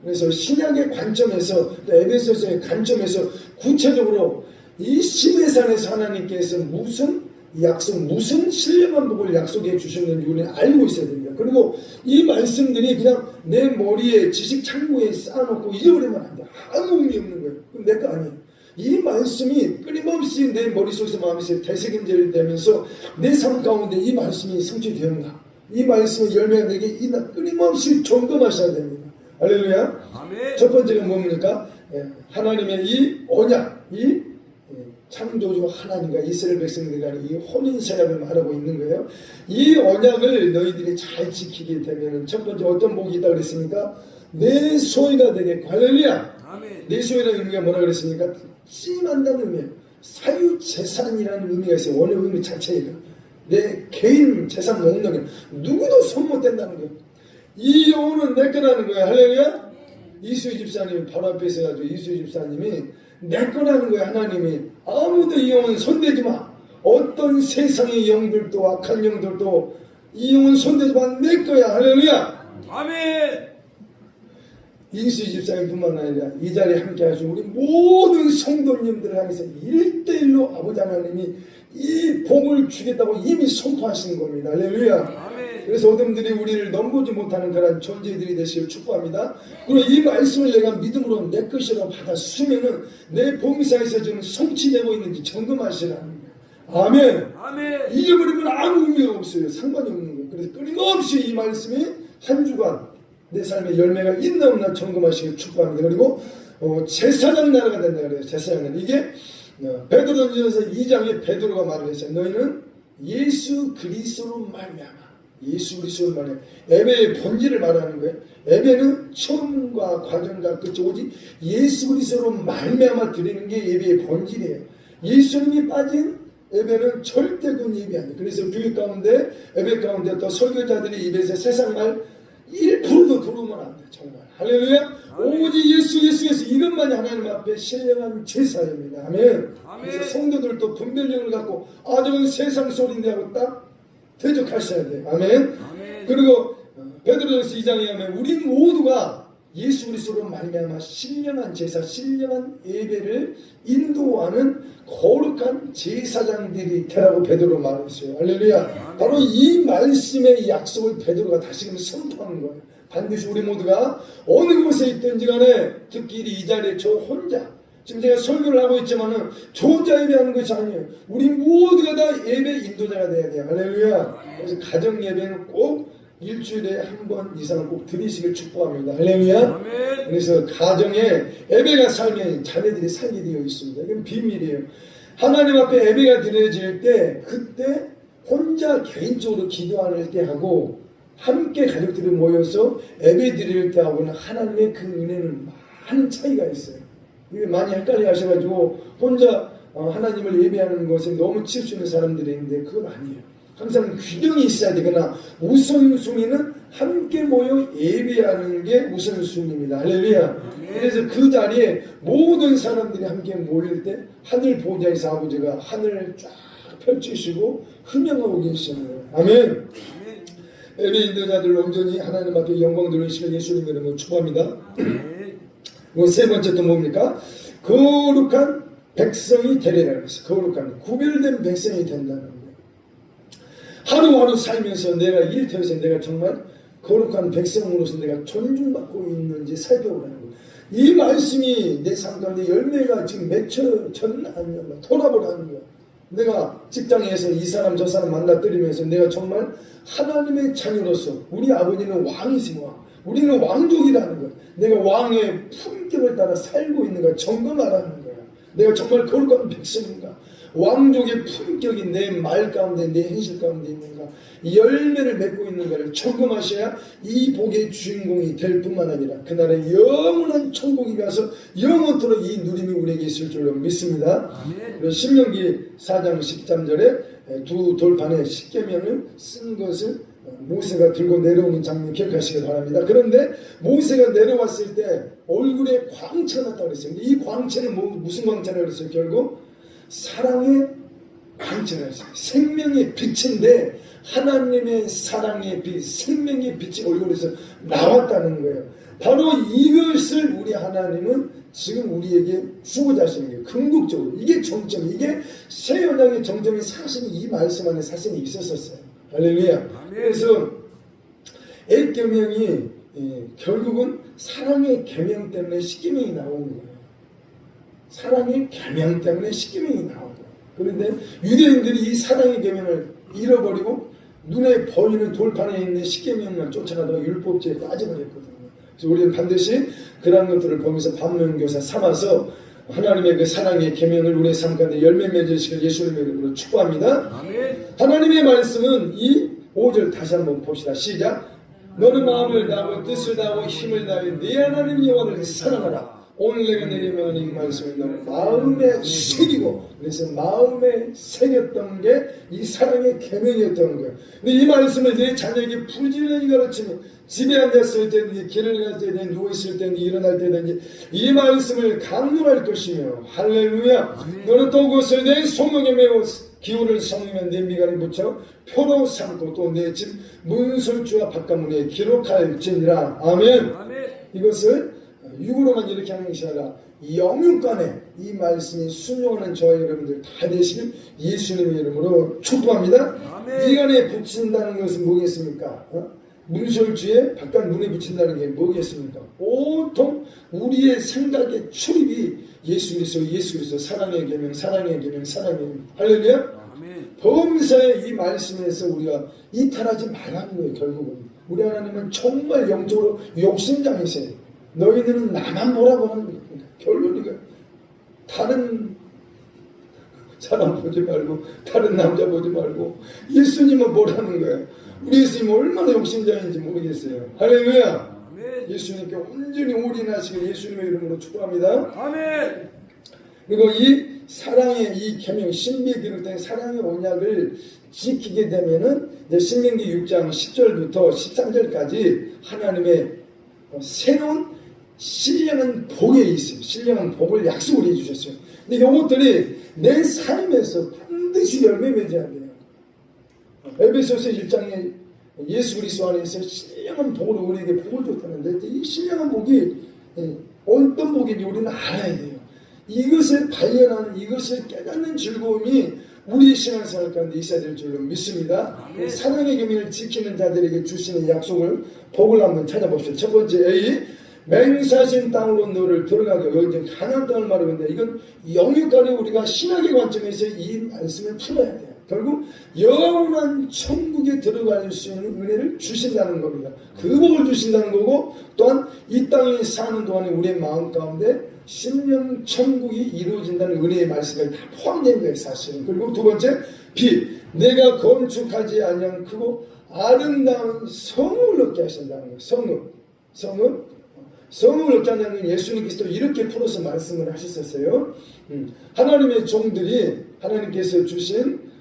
그래서 신약의 관점에서 또 에베소서의 관점에서 구체적으로 이 시내산에서 하나님께서 무슨 약속, 무슨 신령한 복을 약속해 주셨는지 우리는 알고 있어야 됩니다. 그리고 이 말씀들이 그냥 내 머리에 지식 창고에 쌓아놓고 잊어버리면 안 돼. 아무 의미 없는 거예요. 그럼 내 거 아니에요. 이 말씀이 끊임없이 내 머릿속에서 마음에서 되새김질 되면서 내 삶 가운데 이 말씀이 성취되었나, 이 말씀의 열매가 내게 있나 끊임없이 점검하셔야 됩니다. 할렐루야. 아멘. 첫 번째가 뭡니까? 하나님의 이 언약, 이 창조주 하나님과 이스라엘 백성들 간의 이 혼인서약을 말하고 있는 거예요. 이 언약을 너희들이 잘 지키게 되면 첫 번째 어떤 복이 있다고 그랬습니까? 내 소유가 되겠고. 할렐루야. 아멘. 내 소유라는 의미가 뭐라 그랬습니까? 찜한다는 의미예요. 사유재산이라는 의미가 있어요. 원의 의미 자체가 내 개인 재산 목록에 누구도 손 못 댄다는 거예요. 이 영혼은 내 거라는 거예요. 할렐루야. 이수희 집사님이 바로 앞에 있어가지고 이수희 집사님이 내 거라는 거예요. 하나님이 아무도 이 영혼 손대지 마. 어떤 세상의 영들도 악한 영들도 이 영혼 손대지 마. 내 거야. 할렐루야. 아멘. 이수희 집사님뿐만 아니라 이 자리에 함께 하신 우리 모든 성도님들을 향해서 1대1로 아버지 하나님이 이 복을 주겠다고 이미 선포하시는 겁니다. 할렐루야. 아멘. 그래서 어떤 분들이 우리를 넘보지 못하는 그런 존재들이 되시길 축복합니다. 그리고 이 말씀을 내가 믿음으로 내 것이라고 받아쓰면은 내 봉사에서 지금 성취되고 있는지 점검하시라는 거예요. 아멘. 아멘. 잊어버리면 아무 의미가 없어요. 상관이 없는 거예요. 그래서 끊임없이 이 말씀이 한 주간 내 삶의 열매가 있나 없나 점검하시길 축복합니다. 그리고 제사장 나라가 된다 그래요. 제사장 나라. 이게 베드로전서 2장에 베드로가 말을 했어요. 너희는 예수 그리스도로 말미암아. 예수 그리스도로 말미암아. 예배의 본질을 말하는 거예요. 예배는 처음과 과정과 끝이 오직 예수 그리스도로 말미암아 드리는 게 예배의 본질이에요. 예수님이 빠진 예배는 절대 그건 예배 아니에요. 그래서 교육 가운데 예배 가운데 또 설교자들이 입에서 세상 말 1%도 들어오면 안 돼. 정말 할렐루야. 오직 예수 이것만이 하나님 앞에 신령한 제사입니다. 아멘. 그래서 성도들도 분별력을 갖고 저건 세상 소리인데 하고 딱 대적하셔야 돼요. 아멘. 아멘. 그리고 베드로전서 2장에 하면 우리 모두가 예수 그리스도로 말미암아 신령한 제사, 신령한 예배를 인도하는 거룩한 제사장들이 되라고 베드로 말했어요. 할렐루야. 바로 이 말씀의 약속을 베드로가 다시금 선포하는 거예요. 반드시 우리 모두가 어느 곳에 있든지 간에 특히 이 자리에 저 혼자, 지금 제가 설교를 하고 있지만은 저 혼자 예배하는 것이 아니에요. 우리 모두가 다 예배 인도자가 돼야 돼요. 할렐루야. 그래서 가정 예배는 꼭 일주일에 한 번 이상은 꼭 드리시길 축복합니다. 할렐루야. 그래서 가정에 예배가 살면 자녀들이 살게 되어 있습니다. 이건 비밀이에요. 하나님 앞에 예배가 드려질 때 그때 혼자 개인적으로 기도할 때 하고 함께 가족들이 모여서 예배 드릴 때 하고는 하나님의 그 은혜는 많은 차이가 있어요. 이게 많이 헷갈려 하셔가지고 혼자 하나님을 예배하는 것에 너무 치우치는 사람들이 있는데 그건 아니에요. 항상 균형이 있어야 되거나 우선순위는 함께 모여 예배하는 게 우선순위입니다. 할렐루야. 그래서 그 자리에 모든 사람들이 함께 모일 때 하늘 보좌에서 아버지가 하늘을 쫙 펼치시고 흠명하고 계시는 거예요. 아멘. 예배 인도자들 온전히 하나님 앞에 영광 돌리시는 예수님 이름으로 축복합니다. 세 번째 또 뭡니까? 거룩한 백성이 되리라 그랬어요. 거룩한 구별된 백성이 된다는 거예요. 하루하루 살면서 내가 일터에서 내가 정말 거룩한 백성으로서 내가 존중받고 있는지 살펴보라는 거예요. 이 말씀이 내 삶 가운데 열매가 지금 맺혀 졌나 아니면 돌아보라는 거예요. 내가 직장에서 이 사람 저 사람 만나들이면서 내가 정말 하나님의 자녀로서 우리 아버지는 왕이시고 우리는 왕족이라는 거예요. 내가 왕의 품격을 따라 살고 있는가 점검하라는 거예요. 내가 정말 거룩한 백성인가? 왕족의 품격이 내 말 가운데 내 행실 가운데 있는가? 열매를 맺고 있는가를 점검하셔야 이 복의 주인공이 될 뿐만 아니라 그날의 영원한 천국에 가서 영원토록 이 누림이 우리에게 있을 줄로 믿습니다. 그래서 신명기 4장 13절에 두 돌판에 십계명을 쓴 것을 모세가 들고 내려오는 장면 기억하시기 바랍니다. 그런데 모세가 내려왔을 때 얼굴에 광채가 났다고 그랬어요. 이 광채는 무슨 광채라고 그랬어요? 결국 사랑의 광채라고 했어요. 생명의 빛인데 하나님의 사랑의 빛, 생명의 빛이 얼굴에서 나왔다는 거예요. 바로 이것을 우리 하나님은 지금 우리에게 주고자 하시는 거예요. 궁극적으로. 이게 정점, 이게 새 언약의 정점이 사실은 이 말씀 안에 사실은 있었었어요. 할렐루야. 그래서 옛 계명이 결국은 사랑의 계명 때문에 십계명이 나온 거예요. 사랑의 계명 때문에 십계명이 나온 거예요. 그런데 유대인들이 이 사랑의 계명을 잃어버리고 눈에 보이는 돌판에 있는 십계명만 쫓아가다가 율법주의에 빠져버렸거든요. 그래서 우리는 반드시 그런 것들을 보면서 반면교사 삼아서 하나님의 그 사랑의 계명을 우리의 삶 가운데 열매 맺으시길 예수님의 이름으로 축복합니다. 아멘. 하나님의 말씀은 이 5절 다시 한번 봅시다. 시작. 너는 마음을 다하고 뜻을 다하고 힘을 다하여 네 하나님 여호와를 사랑하라. 오늘 내가 내게 명하는 이 말씀을 너는 마음에 새기고, 그래서 마음에 새겼던 게 이 사랑의 계명이었던 거예요. 근데 이 말씀을 내 자녀에게 부지런히 가르치면 집에 앉았을 때든지 길을 갈 때든지 누워있을 때든지 일어날 때든지 이 말씀을 강론할 것이며 할렐루야. 너는 또 그것을 내 손목에 메워 기울을 삼으면 내 미간에 붙여 표로 삼고 또 내 집 문설주와 바깥문에 기록할지니라. 아멘. 이것을 육으로만 이렇게 하는 것이 아니라 영육간에 이 말씀이 순종하는 저와 여러분들 다 되시길 예수님의 이름으로 축복합니다. 미간에 붙인다는 것은 뭐겠습니까? 문설주에 바깥 문에 붙인다는 게 뭐겠습니까? 온통 우리의 생각의 출입이 예수 그리스도 사랑의 계명, 사랑의 계명, 사랑의 계명. 할렐루야. 범사의 이 말씀에서 우리가 이탈하지 말라는 거예요. 결국은 우리 하나님은 정말 영적으로 욕심장이세요. 너희들은 나만 보라고 하는 겁니다. 결론이가 다른 사람 보지 말고 다른 남자 보지 말고 예수님은 보라는 거예요. 우리 예수님 얼마나 욕심장인지 모르겠어요. 할렐루야. 예수님께 온전히 올인하시길 예수님의 이름으로 축복합니다. 아멘. 그리고 이 사랑의 이 계명 신비에 기록된 사랑의 언약을 지키게 되면은 이제 신명기 6장 10절부터 13절까지 하나님의 새로운 신령한 복에 있어요. 신령한 복을 약속을 해주셨어요. 근데 이것들이 내 삶에서 반드시 열매 맺어야 돼요. 에베소서 1장에 예수 그리스도 안에서 신령한 복으로 우리에게 복을 줬다는데 이 신령한 복이 어떤 복인지 우리는 알아야 돼요. 이것을 발견하는, 이것을 깨닫는 즐거움이 우리 신앙생활 가운데 있어야 될 줄로 믿습니다. 사랑의 계명을 지키는 자들에게 주시는 약속을, 복을 한번 찾아봅시다. 첫 번째 A, 맹사신 땅으로 너를 들어가게. 여기 지금 가나안 땅을 말하는데 이건 영육간에 우리가 신학의 관점에서 이 말씀을 풀어야 돼요. 결국 영원한 천국에 들어갈 수 있는 은혜를 주신다는 겁니다. 그 복을 주신다는 거고, 또한 이 땅에 사는 동안에 우리의 마음 가운데 심령 천국이 이루어진다는 은혜의 말씀을 다 포함된 거예요, 사실은. 그리고 두 번째 B, 내가 건축하지 아니한 크고 아름다운 성을 얻게 하신다는 거예요. 성을 얻게 한다는 건 예수님께서 이렇게 풀어서 말씀을 하셨었어요. 하나님의 종들이 하나님께서 주신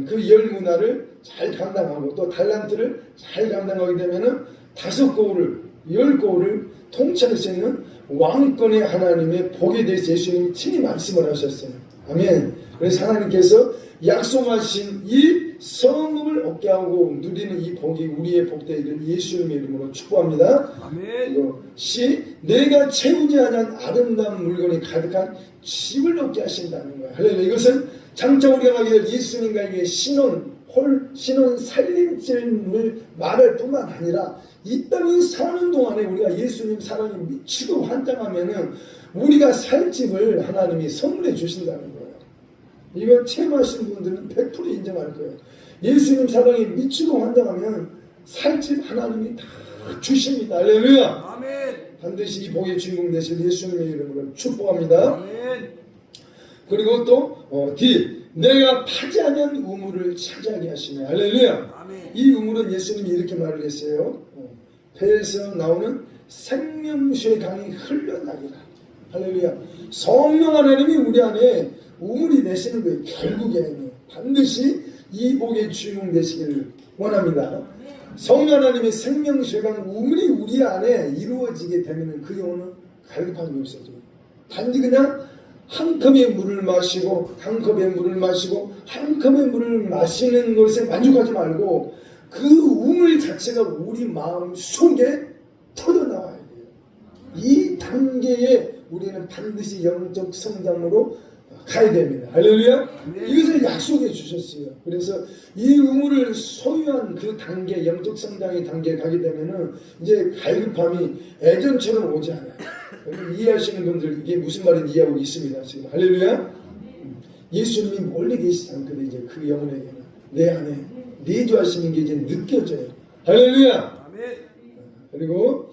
그 열 문화를 잘 감당하고 또 달란트를 잘 감당하게 되면은 5고울을 10고울을 통치할 수 있는 왕권의 하나님의 복에 대해서 예수님이 친히 말씀을 하셨어요. 아멘. 그래서 하나님께서 약속하신 이 성음을 얻게 하고 누리는 이 복이 우리의 복되기를 예수님의 이름으로 축복합니다. 아멘. 그리고 C, 내가 채우지 않은 아름다운 물건이 가득한 집을 얻게 하신다는 거예요. 할렐루야. 이것은 장차 우리가 가게 될 예수님과의 신혼 살림집을 말할 뿐만 아니라 이 땅에 사는 동안에 우리가 예수님 사랑에 미치고 환장하면은 우리가 살 집을 하나님이 선물해 주신다는 거예요. 이거 체험하신 분들은 100% 인정할 거예요. 예수님 사랑에 미치고 환장하면 살 집 하나님이 다 주십니다. 할렐루야. 아멘. 반드시 이 복의 주인공 되실 예수님의 이름으로 축복합니다. 아멘. 그리고 또 D, 내가 파지 않은 우물을 차지하게 하시네. 할렐루야. 아멘. 이 우물은 예수님이 이렇게 말을 했어요. 배에서 나오는 생명수의 강이 흘러나리라. 할렐루야. 성령 하나님이 우리 안에 우물이 되시는 거예요. 결국에는 반드시 이 복의 주인공 되시기를 원합니다. 성령 하나님의 생명수의 강 우물이 우리 안에 이루어지게 되면 그 영혼은 갈급함이 없어져요. 단지 그냥 한 컵의 물을 마시고 한 컵의 물을 마시고 한 컵의 물을 마시는 것에 만족하지 말고 그 우물 자체가 우리 마음 속에 터져나와야 돼요. 이 단계에 우리는 반드시 영적 성장으로 가야 됩니다. 할렐루야. 이것을 약속해 주셨어요. 그래서 이 우물을 소유한 그 단계, 영적 성장의 단계에 가게 되면은 이제 갈급함이 예전처럼 오지 않아요. 이해하시는 분들 이게 무슨 말인지 이해하고 있습니다. 지금 할렐루야. 예수님이 멀리 계시지 않거든요. 이제 그 영혼에게는 내 안에 내주하시는 게 이제 느껴져요. 할렐루야. 아멘. 그리고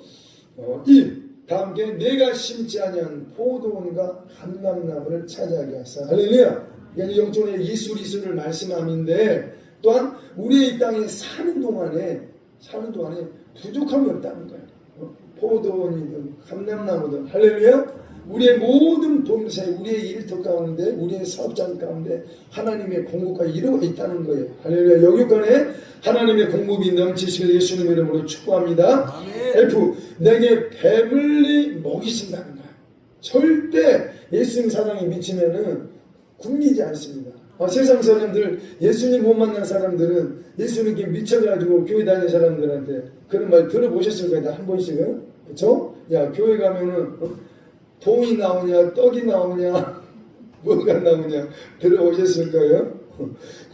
다음 게 내가 심지 아니한 포도원과 감람나무를 차지하게 하사. 할렐루야. 이게 영적으로 예수 그리스도를 말씀함인데 또한 우리의 이 땅에 사는 동안에 부족함이 없다는 거예요. 포도원이든 감람나무든. 할렐루야. 우리의 모든 봉사, 우리의 일터 가운데, 우리의 사업장 가운데 하나님의 공급과 이루어가 있다는 거예요. 할렐루야. 영육간에 하나님의 공급이 넘치시길 예수님의 이름으로 축복합니다. 아멘. F, 내게 배불리 먹이신다는 거야. 절대 예수님 사랑에 미치면은 굶기지 않습니다. 세상 사람들, 예수님 못 만난 사람들은 예수님께 미쳐가지고 교회 다니는 사람들한테 그런 말 들어보셨을 거예요. 한 번씩은. 그렇죠? 야, 교회 가면은 돈이 나오냐, 떡이 나오냐, 뭐가 나오냐 들어보셨을 거예요.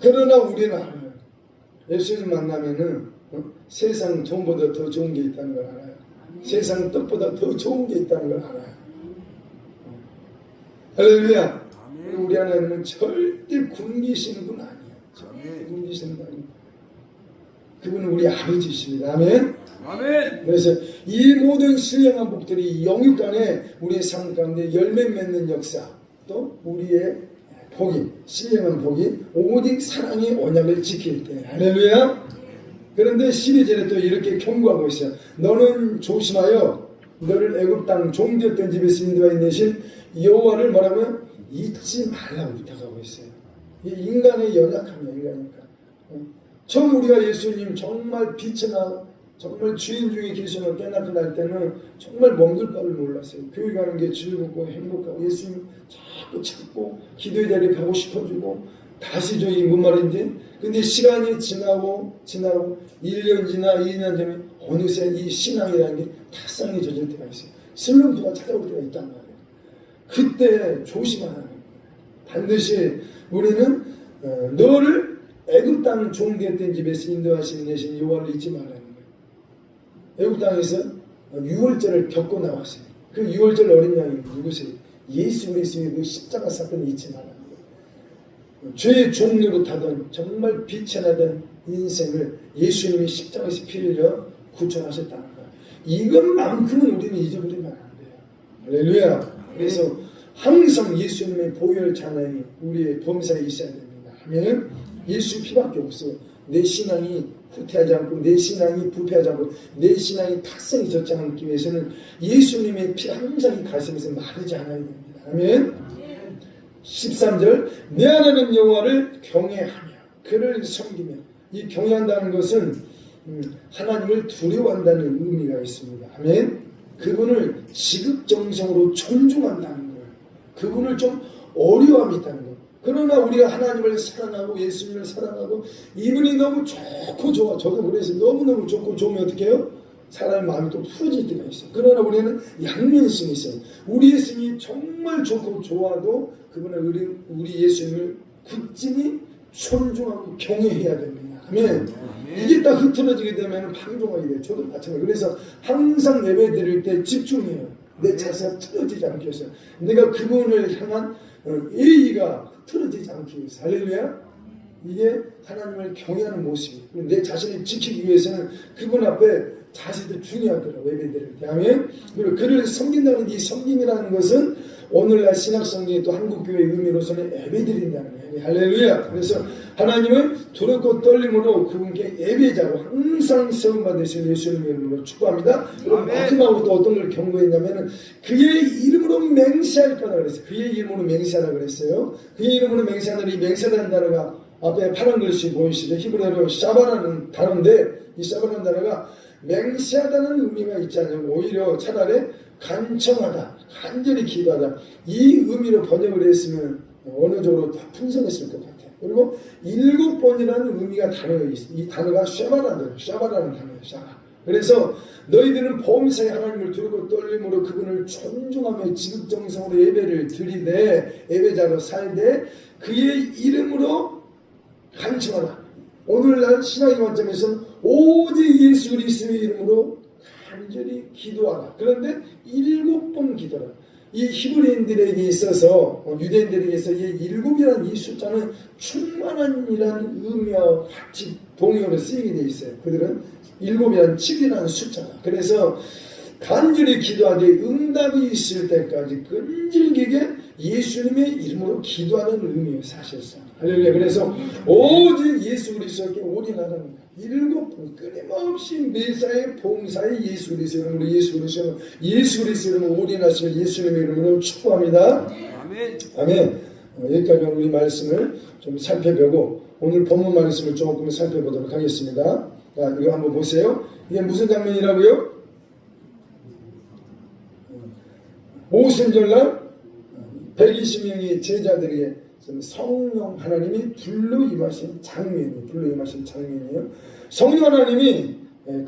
그러나 우리는 알아요. 예수님 만나면은 세상 돈보다 더 좋은 게 있다는 걸 알아요. 세상 떡보다 더 좋은 게 있다는 걸 알아요. 할렐루야. 우리 하나님은 절대 굶기시는 분 아니에요. 절대 굶기시는 분 아니에요. 그분은 우리 아버지십니다. 아멘. 아멘. 그래서 이 모든 신령한 복들이 영육간에 우리의 삶 가운데 열매 맺는 역사, 또 우리의 복이, 신령한 복이 오직 사랑의 언약을 지킬 때. 할렐루야. 그런데 12절에 또 이렇게 경고하고 있어요. 너는 조심하여 너를 애굽 땅 종되었던 집에서 인도하여 내신 여호와를 뭐라고요? 잊지 말라고 부탁하고 있어요. 이 인간의 연약함이야, 인간이니까. 처음 우리가 예수님 정말 빛이 나 정말 주인 중에 계시는 깨닫고 날 때는 정말 멍들 바를 몰랐어요. 교회 가는 게 즐겁고 행복하고 예수님 자꾸 찾고 기도의 자리에 가고 싶어지고 다시 저기 뭔 말인지. 근데 시간이 지나고 1년 지나 2년 되면 어느새 이 신앙이라는 게 탁상이 젖을 때가 있어요. 슬럼프가 찾아올 때가 있단 말이에요. 그때 조심하라는 거예요. 반드시 우리는 너를 애굽 땅 종되었던 집에서 인도하시는 대신 여호와를 잊지 말라는 거예요. 애굽 땅에서 6월절을 겪고 나왔어요. 그 6월절 어린 양이 누구세요? 예수 그리스도의 그 십자가 사건을 잊지 말라는 거예요. 죄의 종로로 타던 정말 빛이 나던 인생을 예수님이 십자가에서 피 흘려 구원하셨다는 거예요. 이것만큼은 우리는 잊어버리면 안 돼요. 할렐루야. 그래서 항상 예수님의 보혈 잔량이 우리의 범사에 있어야 됩니다. 하면 예수 피밖에 없어. 내 신앙이 후퇴하지 않고 내 신앙이 부패하지 않고 내 신앙이 탁성이 젖지 않기 위해서는 예수님의 피 항상 이 가슴에서 마르지 않아야 됩니다. 아멘. 13절 내 하나님 여호와를 경외하며 그를 섬기며 이 경외한다는 것은 하나님을 두려워한다는 의미가 있습니다. 아멘. 그분을 지극정성으로 존중한다는 거예요. 그분을 좀 어려움이 있다는 거예요. 그러나 우리가 하나님을 사랑하고 예수님을 사랑하고 이분이 너무 좋고 좋아. 저도 그래서 너무너무 좋고 좋으면 어떻게 해요? 사람의 마음이 또 풀어질 때가 있어요. 그러나 우리는 양면성이 있어요. 우리 예수님이 정말 좋고 좋아도 그분은 우리 예수님을 굳진히 존중하고 경외해야 됩니다. 아멘. 이게 딱 흐트러지게 되면 방종하게 돼요. 저도 마찬가지예요. 그래서 항상 예배 드릴 때 집중해요. 내 자세가 틀어지지 않기 위해서. 내가 그분을 향한 예의가 틀어지지 않기 위해서. 할렐루야. 이게 하나님을 경외하는 모습이에요. 내 자신을 지키기 위해서는 그분 앞에 자세도 중요하더라고요. 예배 드릴 때. 아멘. 그리고 그를 섬긴다는 이 섬김이라는 것은 오늘날 신학성경의 또 한국교회의 의미로서는 예배 드린다는 거예요. 할렐루야. 그래서 하나님을 두렵고 떨림으로 그분께 예배자로 항상 세움받으실 예수님의 이름으로 축복합니다. 그리고 마지막으로 또 어떤 걸 경고했냐면 그의 이름으로 맹세할 거다 그랬어요. 그의 이름으로 맹세하라 그랬어요. 그의 이름으로 맹세하는 이 맹세라는 단어가 앞에 파란 글씨 보이시죠? 히브리어로 샤바라는 단어인데 이 샤바라는 단어가 맹세하다는 의미가 있지 않아요. 오히려 차라리 간청하다, 간절히 기도하다 이 의미로 번역을 했으면 어느 정도 더 풍성했을 것 같아요. 그리고 7번이라는 의미가 단어가 있어요. 이 단어가 샤바라는 단어예요. 샤바. 그래서 너희들은 범사에 하나님을 두르고 떨림으로 그분을 존중하며 지극정성으로 예배를 드리되 예배자로 살되 그의 이름으로 간청하라. 오늘날 신앙의 관점에서는 오직 예수 그리스도의 이름으로 간절히 기도하라. 그런데 7번 기도하라. 이 히브리인들에게 있어서 유대인들에게 있어서 이 7이라는 이 숫자는 충만한이라는 의미와 같이 동의어로 쓰이게 되어 있어요. 그들은 7이라는 7이라는 숫자다. 그래서 간절히 기도하되 응답이 있을 때까지 끈질기게 예수님의 이름으로 기도하는 의미예요. 사실상. 할렐루야. 그래서 오직 예수 그리스도께 올인하라는 거예요. 7번 끊임없이 매사에 봉사에 예수 그리스도 이름으로 예수 그리스도 이름으로 올인하시는 예수님의 이름으로 축복합니다. 아멘. 아멘. 여기까지 우리 말씀을 좀 살펴보고 오늘 본문 말씀을 조금 살펴보도록 하겠습니다. 자, 이거 한번 보세요. 이게 무슨 장면이라고요? 오순절날 120명의 제자들에게 성령 하나님이 불로 임하신 장면이에요. 성령 하나님이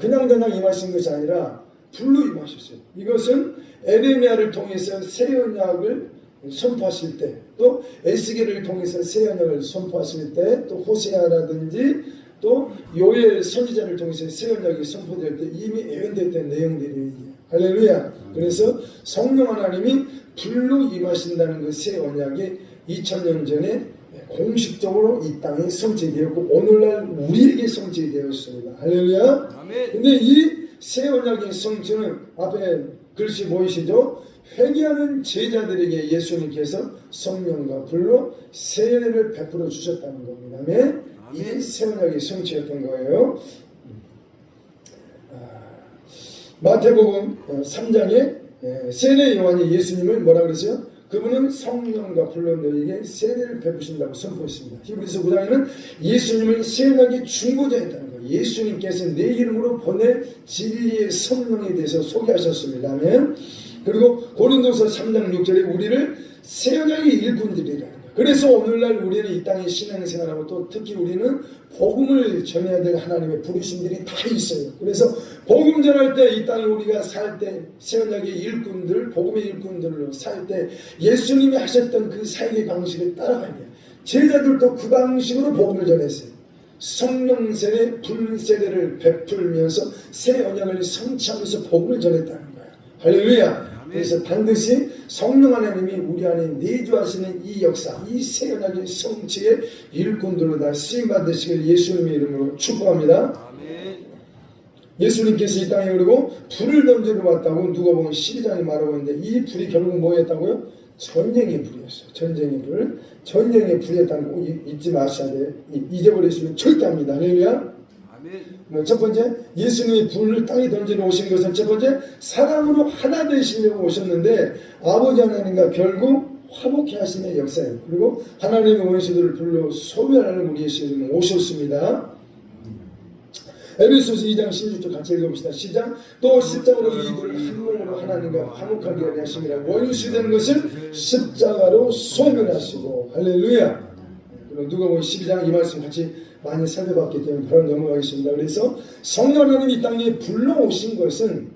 그냥 임하신 것이 아니라 불로 임하셨어요. 이것은 에레미야를 통해서 새 언약을 선포하실 때, 또 에스겔을 통해서 새 언약을 선포하실 때, 또 호세아라든지 또 요엘 선지자를 통해서 새 언약이 선포될 때 이미 예언됐던 내용들이에요. 할렐루야. 그래서 성령 하나님이 불로 임하신다는 그 새 언약이 2000년 전에 공식적으로 이 땅에 성취되었고 오늘날 우리에게 성취되었습니다. 할렐루야. 아멘. 근데 이 새 언약의 성취는 앞에 글씨 보이시죠? 회개하는 제자들에게 예수님께서 성령과 불로 세례를 베풀어 주셨다는 겁니다. 아멘. 이 새 언약의 성취였던 거예요. 마태복음 3장에 세례 요한이 예수님을 뭐라 그랬어요? 그분은 성령과 불로 너희에게 세례를 베푸신다고 선포했습니다. 히브리서 9장에는 예수님을 세례하게 중보자였다는 거예요. 예수님께서 내 이름으로 보낼 진리의 성령에 대해서 소개하셨습니다. 아멘. 그리고 고린도서 3장 6절에 우리를 새 언약의 일꾼들이라는 거예요. 그래서 오늘날 우리는 이 땅에 신앙생활하고 또 특히 우리는 복음을 전해야 될 하나님의 부르심들이 다 있어요. 그래서 복음 전할 때 이 땅에 우리가 살 때 세언약의 일꾼들, 복음의 일꾼들로 살 때 예수님이 하셨던 그 삶의 방식을 따라가야 돼요. 제자들도 그 방식으로 복음을 전했어요. 성령 세례, 불 세례를 베풀면서 새 언약을 성취하면서 복음을 전했다는 거예요. 할렐루야. 그래서 반드시 성령 하나님이 우리 안에 내주하시는 이 역사, 이 새 언약의 성취의 일꾼들로 다 쓰임받으시길 예수님의 이름으로 축복합니다. 예수님께서 이 땅에 오르고 불을 던지러 왔다고 누가복음 12장에 말하고 있는데 이 불이 결국 뭐였다고요? 전쟁의 불이었어요. 전쟁의 불. 전쟁의 불이었다는 거 잊지 마셔야 돼요. 잊어버리시면 절대 합니다. 할렐루야. 첫 번째, 예수님이 불을 땅에 던지러 오신 것은 첫 번째, 사람으로 하나 되시려고 오셨는데 아버지 하나님과 결국 화목케 하시는 역사예요. 그리고 하나님의 원수들을 불러 소멸하는 우리 예수님은 오셨습니다. 에베소서 2장 16절 같이 읽어봅시다. 시작. 또 십자가로 이들을 한 몸으로 하나님과 화목하게 하려 하심이라. 원수된 것을 십자가로 소멸하시고. 할렐루야. 그럼 누가복음 12장 이 말씀 같이 많이 살펴봤기 때문에 바로 넘어가겠습니다. 그래서 성령 하나님이 이 땅에 불러오신 것은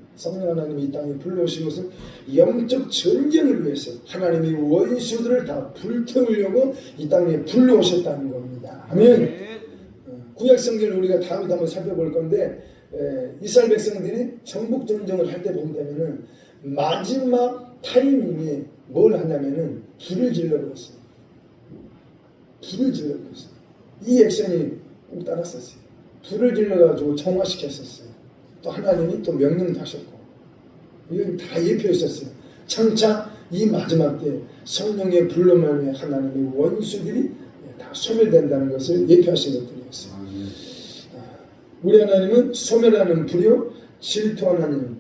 영적 전쟁을 위해서 하나님이 원수들을 다 불태우려고 이 땅에 불러오셨다는 겁니다. 아멘. 구약 성경을 우리가 다음에 한번 살펴볼 건데 이스라엘 백성들이 정복 전쟁을 할 때 보면은 마지막 타이밍에 뭘 하냐면은 불을 질러버렸어요. 이 액션이 꼭 따랐었어요. 불을 질러가지고 정화시켰었어요. 또 하나님이 또 명령도 하셨고 이건 다 예표했었어요. 장차 이 마지막 때 성령의 불로 말미암아 하나님의 원수들이 다 소멸된다는 것을 예표하신 것들이었어요. 우리 하나님은 소멸하는 불이요 질투 하나님.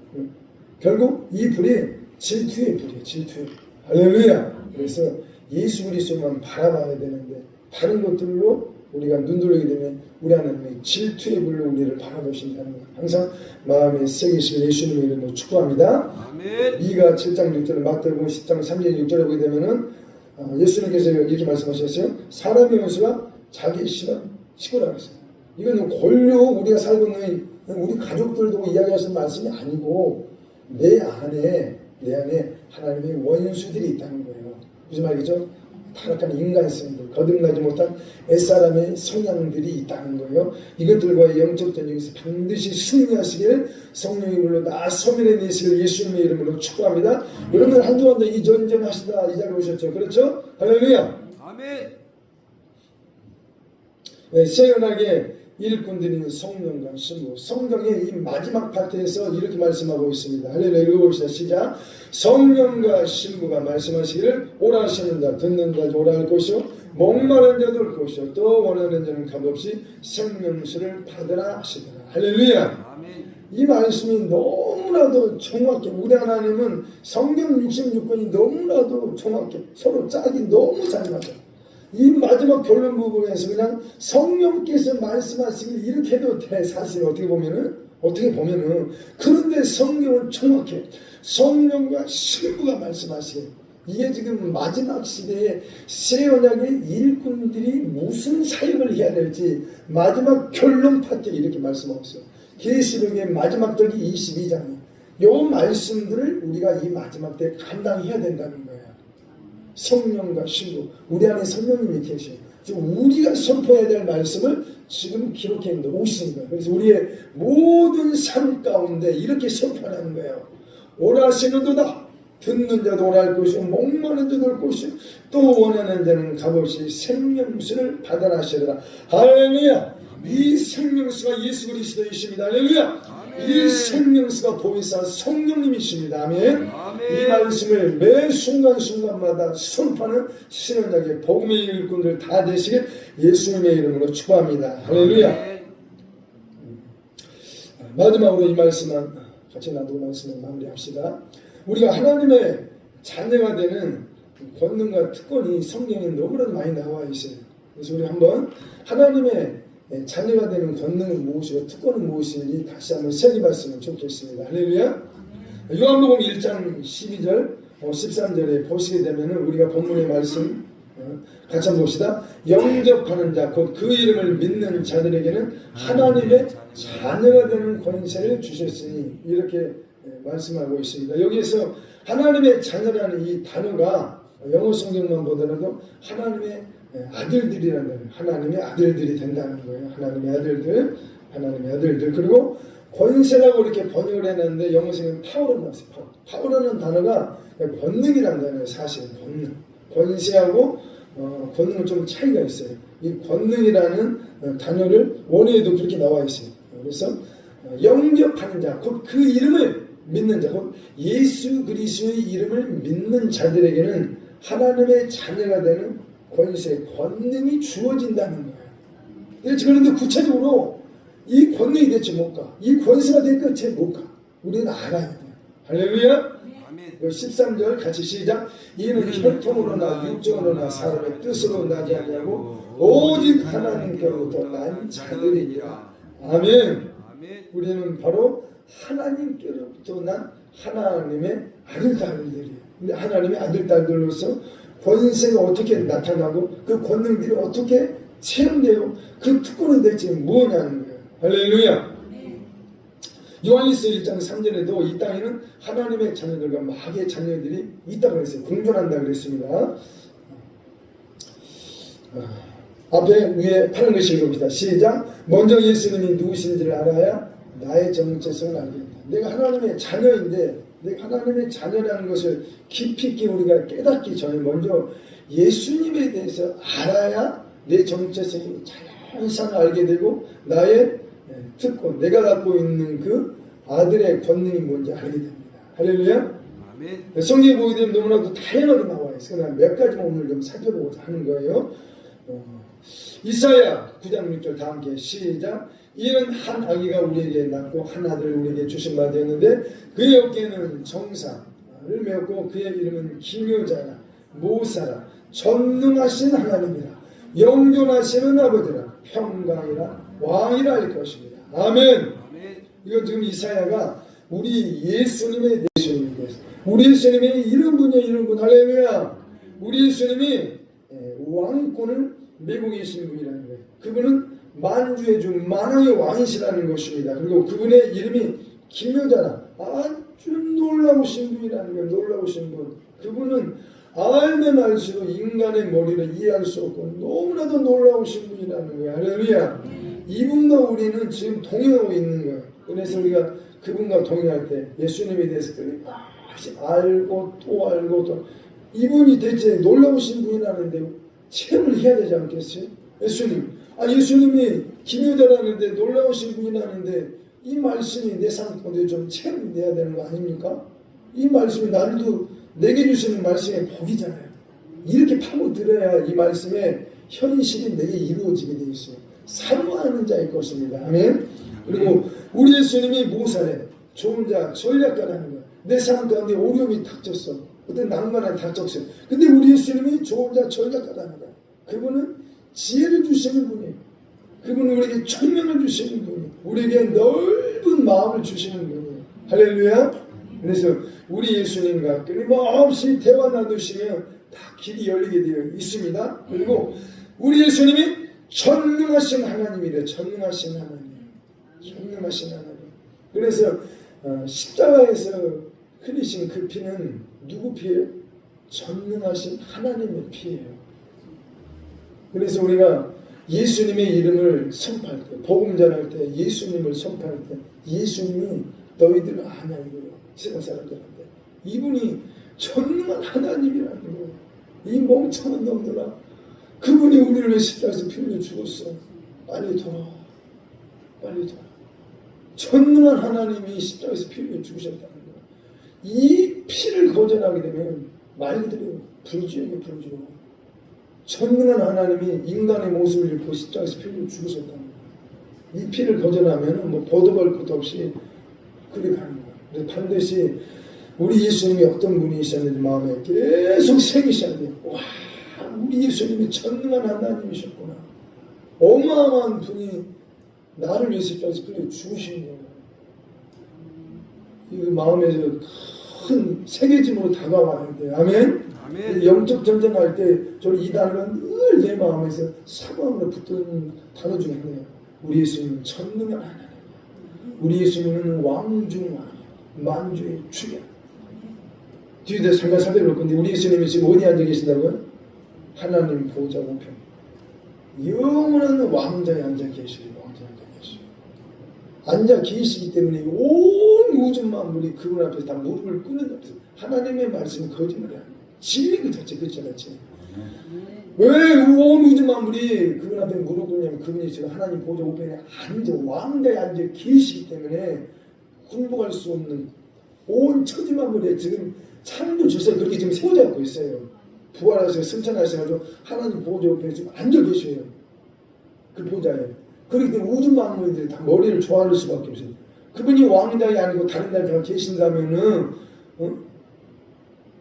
결국 이 불이 질투의 불이에요. 질투의 불. 할렐루야. 그래서 예수 그리스도만 바라봐야 되는데 다른 것들로 우리가 눈 돌리게 되면 우리 하나님의 질투의 불로 우리를 바라보신다는 것. 항상 마음에 새기실 예수님의 이름으로 축복합니다. 아멘. 이가 7장 6절을 마태복음 10장 3절 6절에 보게 되면은 예수님께서 이렇게 말씀하셨어요. 사람의 원수가 자기 시고라 했어요. 이건 권력 우리가 살고 있는 우리 가족들도 이야기하시는 말씀이 아니고 내 안에 하나님의 원수들이 있다는 거예요. 무슨 말이죠? 타락한 인간성들, 거듭나지 못한 옛사람의 성향들이 있다는 거예요. 이것들과의 영적 전쟁에서 반드시 승리하시기를 성령의 불로 다 소멸해내시길 예수님의 이름으로 축복합니다. 여러분 한 주간도 이 전쟁하시다 이 자리에 오셨죠. 그렇죠? 할렐루야. 아멘. 네, 새 언약의 일꾼들인 성령과 신부. 성경의 이 마지막 파트에서 이렇게 말씀하고 있습니다. 할렐루야. 읽어봅시다. 시작. 성령과 신부가 말씀하시기를 오라 하시는 자 듣는 자 오라 할 것이요 목마른 자도 올 것이요 또 원하는 자는 값없이 생명수를 받으라 하시더라. 할렐루야. 아멘. 이 말씀이 너무나도 정확해. 우리 하나님은 성경 66권이 너무나도 정확해. 서로 짝이 너무 잘 맞아. 이 마지막 결론 부분에서 그냥 성령께서 말씀하시길 이렇게 해도 돼. 사실 어떻게 보면은 그런데 성경은 정확해. 성령과 신부가 말씀하시게. 이게 지금 마지막 시대에 새 언약의 일꾼들이 무슨 사역을 해야 될지 마지막 결론 파트에 이렇게 말씀하고 있어요. 계시록의 마지막 절기 22장에 요 말씀들을 우리가 이 마지막 때 감당해야 된다는 거예요. 성령과 신부, 우리 안에 성령님이 계셔요. 지금 우리가 선포해야 될 말씀을 지금 기록해 있는 오신 거예요. 그래서 우리의 모든 삶 가운데 이렇게 선포하는 거예요. 오라 하시는도다. 듣는 자도 오라 할 것이요 목마른 자도 올 것이요 또 원하는 자는 값없이 생명수를 받아라 하시더라. 할렐루야. 이 생명수가 예수 그리스도이십니다. 할렐루야. 이 생명수가 보혜사 성령님이십니다. 아멘. 이 말씀을 매 순간순간마다 선포하는 신언약의 복음의 일꾼들 다 되시길 예수님의 이름으로 축복합니다. 할렐루야. 마지막으로 이 말씀은 같이 나누고 말씀을 마무리합시다. 우리가 하나님의 자녀가 되는 권능과 특권이 성경에 너무나도 많이 나와 있어요. 그래서 우리 한번 하나님의 자녀가 되는 권능은 무엇이고 특권은 무엇인지 다시 한번 새겨봤으면 좋겠습니다. 할렐루야. 요한복음 1장 12절 13절에 보시게 되면 우리가 본문의 말씀 같이 한번 봅시다. 영접하는 자, 곧 그 이름을 믿는 자들에게는 하나님의 자녀가 되는 권세를 주셨으니 이렇게 말씀하고 있습니다. 여기에서 하나님의 자녀라는 이 단어가 영어 성경만 보더라도 하나님의 아들들이라는 거예요. 하나님의 아들들이 된다는 거예요. 하나님의 아들들, 하나님의 아들들. 그리고 권세라고 이렇게 번역을 해놨는데 영어 성경은 파워로 나왔어요. 파워라는 단어가 권능이라는 단어예요. 사실은 권능. 권세하고 권능은 좀 차이가 있어요. 이 권능이라는 단어를 원어에도 그렇게 나와 있어요. 그래서 영접하는 자, 곧 그 이름을 믿는 자, 곧 예수 그리스도의 이름을 믿는 자들에게는 하나님의 자녀가 되는 권세, 권능이 주어진다는 거예요. 그런데 구체적으로 이 권능이 될지 못 가. 이 권세가 될 것이 못 가. 우리는 알아야 돼요. 할렐루야. 13절 같이 시작. 이는 혈통으로나 육정으로나 사람의 뜻으로 나지 아니하고 오직 하나님께로부터 난 자들이니라. 아멘. 우리는 바로 하나님께로부터 난 하나님의 아들딸들이에요. 근데 하나님의 아들딸들로서 권세가 어떻게 나타나고 그 권능들이 어떻게 체험되고 그 특권은 대체 뭐냐는 거예요. 할렐루야. 요한일서 1장 3절에도 이 땅에는 하나님의 자녀들과 마귀의 자녀들이 있다고 그랬어요. 공존한다고 그랬습니다. 앞에 위에 파란 글씨 읽어봅시다. 시작. 먼저 예수님이 누구신지를 알아야 나의 정체성을 알게 된다. 내가 하나님의 자녀인데 내가 하나님의 자녀라는 것을 깊이 있게 우리가 깨닫기 전에 먼저 예수님에 대해서 알아야 내 정체성이 자연스레 알게 되고 나의 특권, 내가 갖고 있는 그 아들의 권능이 뭔지 알게 됩니다. 할렐루야. 아멘. 성경에 보게 되면 너무나도 다양하게 나와 있어요. 그러나 몇 가지만 오늘 좀 살펴보고자 하는 거예요. 이사야 9장 6절 다 함께 시작. 이는 한 아기가 우리에게 낳고 한 아들을 우리에게 주신 바 되었는데 그의 어깨에는 정사를 메었고 그의 이름은 기묘자라 모사라 전능하신 하나님이라 영존하시는 아버지라 평강이라 왕이라 할 것입니다. 아멘. 이건 지금 이사야가 우리 예수님의 예수님에 대해서 우리 예수님의 이름분이야 이름분. 할렐루야. 우리 예수님이 왕권을 메고 계시는 분이라는 거예요. 그분은 만주의 주 만왕의 왕이시라는 것입니다. 그리고 그분의 이름이 기묘자라 아주 놀라우신 분이라는 거예요. 놀라우신 분. 그분은 알면 알수록 인간의 머리를 이해할 수 없고 너무나도 놀라우신 분이라는 거예요. 할렐루야. 이분과 우리는 지금 동행하고 있는 거예요. 그래서 우리가 그분과 동행할 때 예수님에 대해서 알고 또 알고 또 이분이 대체 놀라우신 분이라는데 체험을 해야 되지 않겠어요? 예수님이 기묘자라는데 놀라우신 분이라는데 이 말씀이 내 삶 가운데 좀 체험돼야 되는 거 아닙니까? 이 말씀이 날도 내게 주시는 말씀의 복이잖아요. 이렇게 파고들어야 이 말씀의 현실이 내게 이루어지게 되어 있어요. 사모하는 자일 것입니다. 아멘. 그리고 우리 예수님이 모사래 좋은 자 전략가라는 거예요. 내 삶 가운데 어려움이 닥쳤어. 어떤 낭만이 닥쳤어요. 근데 우리 예수님이 좋은 자 전략가라는 거예요. 그분은 지혜를 주시는 분이에요. 그분은 우리에게 총명을 주시는 분이에요. 우리에게 넓은 마음을 주시는 분이에요. 할렐루야. 그래서 우리 예수님과 끊임없이 대화 나누시면 다 길이 열리게 되어 있습니다. 그리고 우리 예수님이 전능하신 하나님이래. 전능하신 하나님. 전능하신 하나님. 그래서 십자가에서 흘리신 그 피는 누구 피예요? 전능하신 하나님의 피예요. 그래서 우리가 예수님의 이름을 선포할 때, 복음 전할 때, 예수님을 선포할 때 예수님이 너희들 아냐 이거예요. 세상 사람들한테. 이분이 전능한 하나님이라는 거예요. 이 멍청한 놈들아. 그분이 우리를 왜 십자가에서 피 흘려 죽었어. 빨리 돌아와. 빨리 돌아와. 전능한 하나님이 십자가에서 피 흘려 죽으셨다는 거예요. 이 피를 거절하게 되면 말 그대로 불지옥에 불지옥. 전능한 하나님이 인간의 모습을 입고 십자가에서 피 흘려 죽으셨다는 거예요. 이 피를 거절하면 뭐 보도할 것도 없이 그리 가는 거예요. 그래서 반드시 우리 예수님이 어떤 분이셨는지 마음에 계속 새기셔야 돼요. 와, 우리 예수님이 전능한 하나님이셨구나. 어마어마한 분이 나를 위해서 십자가에서 피 흘려 죽으신 거예요. 이 마음에서 큰 새겨짐으로 다가와야 돼요. 아멘. 영적 전쟁할 때 저는 이 단어가 늘 내 마음에서 사방으로 붙는 단어 중에 하나예요. 우리 예수님은 전능한 하나님, 우리 예수님은 왕중 왕이에요. 만주의 주야. 뒤에 잠깐 살펴볼 건데 우리 예수님이 지금 어디 앉아 계신다고요? 하나님 보좌 우편 영원한 왕자에 앉아 계시고 앉아 계시기 때문에 온 우주 만물이 그분 앞에서 다 무릎을 꿇는 앞에서 하나님의 말씀은 거짓말이 아니에요. 진리 그 자체 그 자체. 왜 온 우주 만물이 그분 앞에 무릎 꿇냐면 그분이 지금 하나님 보좌 우편에 앉아 왕자에 앉아 계시기 때문에 굴복할 수 없는 온 천지 만물에 지금 창조 질서 그렇게 지금 세워져 있어요. 부활하셔서 승천하셔가지고 하나님 보좌 우편에 지금 앉아 계셔요. 그 보좌에. 그렇기 때문에 우주 만물들이 다 머리를 조아릴 수밖에 없어요. 그분이 왕자이 아니고 다른 나라가 계신다면은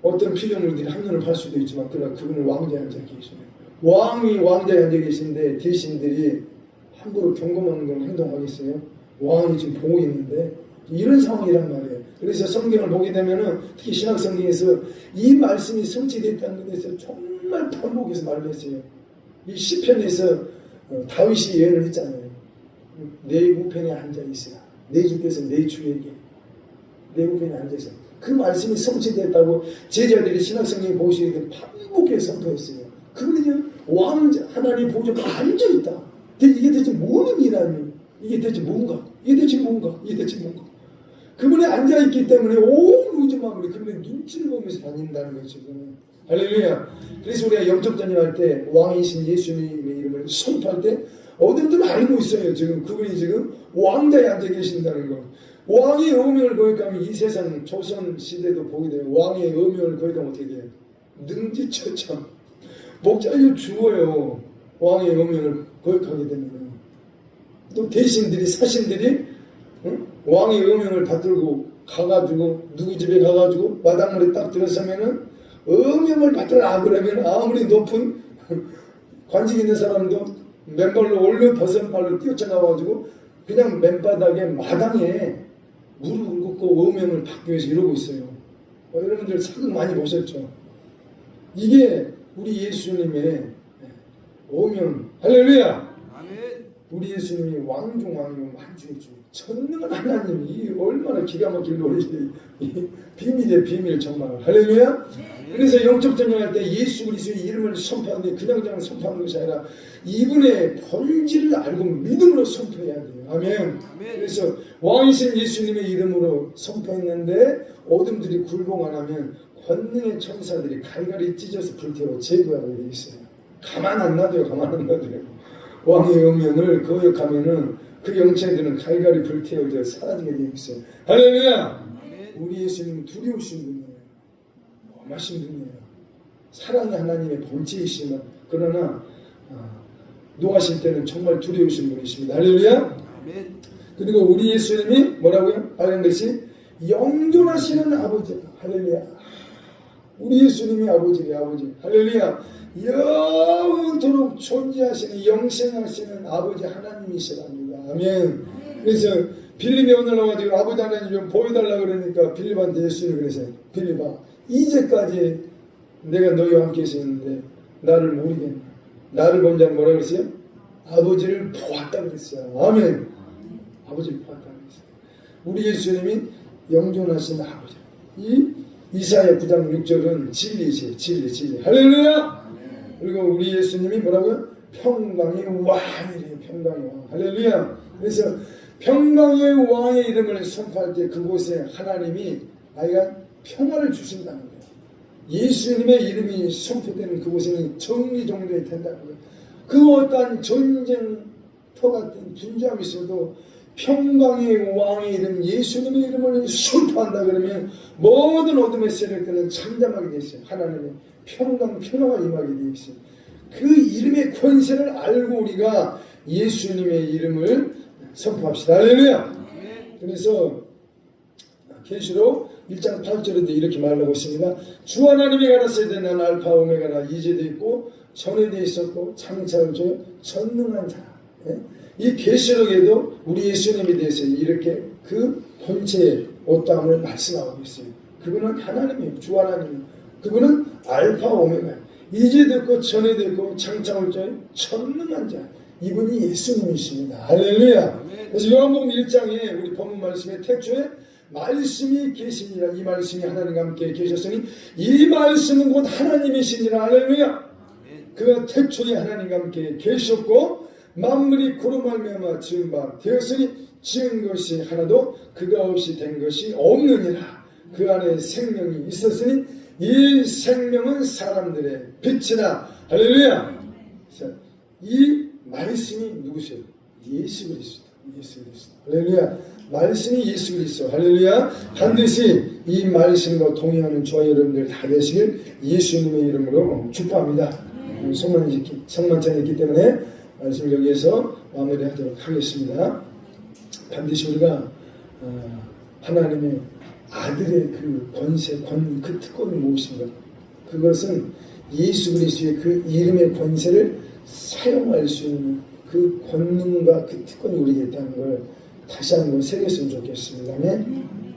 어떤 피조물들이 합론을 할 수도 있지만 그러나 그분은 왕자에 앉아 계시네요. 왕이 왕자에 앉아 계신데 대신들이 함부로 경고하는 행동하겠어요? 왕이 지금 보고 있는데 이런 상황이란 말이에요. 그래서 성경을 보게 되면은 특히 신학 성경에서 이 말씀이 성취됐다는 것에 대해서 정말 반복해서 말을 했어요. 이 시편에서 다윗이 예언을 했잖아요. 내 우편에 앉아 있으라. 내 주께서 내 주에게 내 우편에 앉아 있으라. 그 말씀이 성취됐다고 제자들이 신학 성경에 보시게 되면 반복해서 선포했어요. 그분이 왕자 하나님 보좌에 앉아 있다. 이게 대체 뭐는 이라니? 이게 대체 뭔가? 이게 대체 뭔가? 이게 대체 뭔가? 그분이 앉아있기 때문에 온 우주 만물이 그분의 눈치를 보면서 다닌다는 거죠. 할렐루야. 그래서 우리가 영적 전쟁할 때 왕이신 예수님의 이름을 선포할 때 어딘들 알고 있어요. 지금 그분이 지금 왕자에 앉아 계신다는 거. 왕의 의명을 거역하면 이 세상 조선 시대도 보게 돼요. 왕의 의명을 거역하면 어떻게 돼요? 능지처참. 목자를 죽어요. 왕의 의명을 거역하게 되면. 또 대신들이 사신들이 왕의 의명을 받들고 가가지고 누구 집에 가가지고 마당물에 딱 들어서면은 의명을 받들라 그러면 아무리 높은 관직 있는 사람도 맨발로 올려 벗은 발로 뛰어쳐나와가지고 그냥 맨바닥에 마당에 무릎을 꿇고 의명을 받기 위해서 이러고 있어요. 여러분들 사극 많이 보셨죠? 이게 우리 예수님의 의명. 할렐루야. 우리 예수님이 왕중 왕이고 만주의 주 전능한 하나님이 얼마나 기가 막힐 노릇이 비밀의 비밀 정말. 할렐루야. 그래서 영적 전쟁할 때 예수 그리스도의 이름을 선포하는데 그냥 선포하는 것이 아니라 이분의 본질을 알고 믿음으로 선포해야 돼요. 아멘. 그래서 왕이신 예수님의 이름으로 선포했는데 어둠들이 굴복 안 하면 권능의 천사들이 갈갈이 찢어서 불태워 제거하게 되어 있어요. 가만 안 놔둬요. 가만 안 놔둬요. 왕의 의명을 거역하면은 그 영체들은 갈갈이 불태워져 사라지게 되어 있어요. 할렐루야. 우리 예수님은 두려우신 분이에요. 엄하신 분이에요. 사랑의 하나님의 본체이시면 그러나 노하실 때는 정말 두려우신 분이십니다. 할렐루야. 그리고 우리 예수님이 뭐라고요? 빨간 글씨 영존하시는 아버지. 할렐루야. 우리 예수님이 아버지예요. 아버지. 할렐루야. 영원토록 존재하시는 영생하시는 아버지 하나님이시랍니다. 아멘. 그래서 빌립이 오늘 와가지고 아버지 하나님 좀 보여달라 그러니까 빌립한테 예수님이 그러세요. 빌립아 이제까지 내가 너희와 함께 있었는데 나를 모르겠나? 나를 본 자는 뭐라 그랬어요? 아버지를 보았다 그랬어요. 아멘. 아버지를 보았다 그랬어요. 우리 예수님이 영존하신 아버지. 이 이사야 9장 6절은 진리지. 진리. 할렐루야. 그리고 우리 예수님이 뭐라고요? 평강의 왕이래요. 평강의 왕. 할렐루야. 그래서 평강의 왕의 이름을 선포할 때 그곳에 하나님이 아이가 평화를 주신다는 거예요. 예수님의 이름이 선포되는 그곳에는 정리정돈이 된다는 거예요. 그 어떠한 전쟁터 같은 분쟁이 있어도 평강의 왕의 이름 예수님의 이름을 선포한다 그러면 모든 어둠의 세력들은 잠잠하게 되어 있어요. 하나님의 평화가 임하게 되어 있어요. 그 이름의 권세를 알고 우리가 예수님의 이름을 선포합시다. 할렐루야. 그래서 계시록 1장 8절에도 이렇게 말하고 있습니다. 주 하나님이 가라사대 나는 알파 오메가라 이제도 있고 전에도 있었고 장차를 줘요 전능한 자. 이 계시록에도 우리 예수님에 대해서 이렇게 그 본체의 어떠함을 말씀하고 있어요. 그분은 하나님이에요. 주 하나님이에요. 그분은 알파 오메가, 이제 됐고 전에 됐고 장차올 자의 전능한 자, 이분이 예수님이십니다. 할렐루야. 그래서 요한복음 1장에 우리 본문 말씀에 태초에 말씀이 계시니라, 이 말씀이 하나님과 함께 계셨으니 이 말씀은 곧 하나님이시니라. 할렐루야. 그가 태초에 하나님과 함께 계셨고 만물이 그로 말미암아 지은 바 되었으니 지은 것이 하나도 그가 없이 된 것이 없느니라. 그 안에 생명이 있었으니 이 생명은 사람들의 빛이라. 할렐루야. 자, 이 말씀이 누구세요? 예수 그리스도. 예수 그리스도. 할렐루야. 말씀이 예수 그리스도. 할렐루야. 반드시 이 말씀과 동의하는 저와 여러분들 다 되시길 예수님의 이름으로 축복합니다. 성만찬이 있기 때문에 말씀을 여기에서 마무리하도록 하겠습니다. 반드시 우리가 하나님의 아들의 그 권세, 그 특권이 무엇인가? 그것은 예수 그리스도의 그 이름의 권세를 사용할 수 있는 그 권능과 그 특권이 우리에게 있다는 걸 다시 한번 새겼으면 좋겠습니다.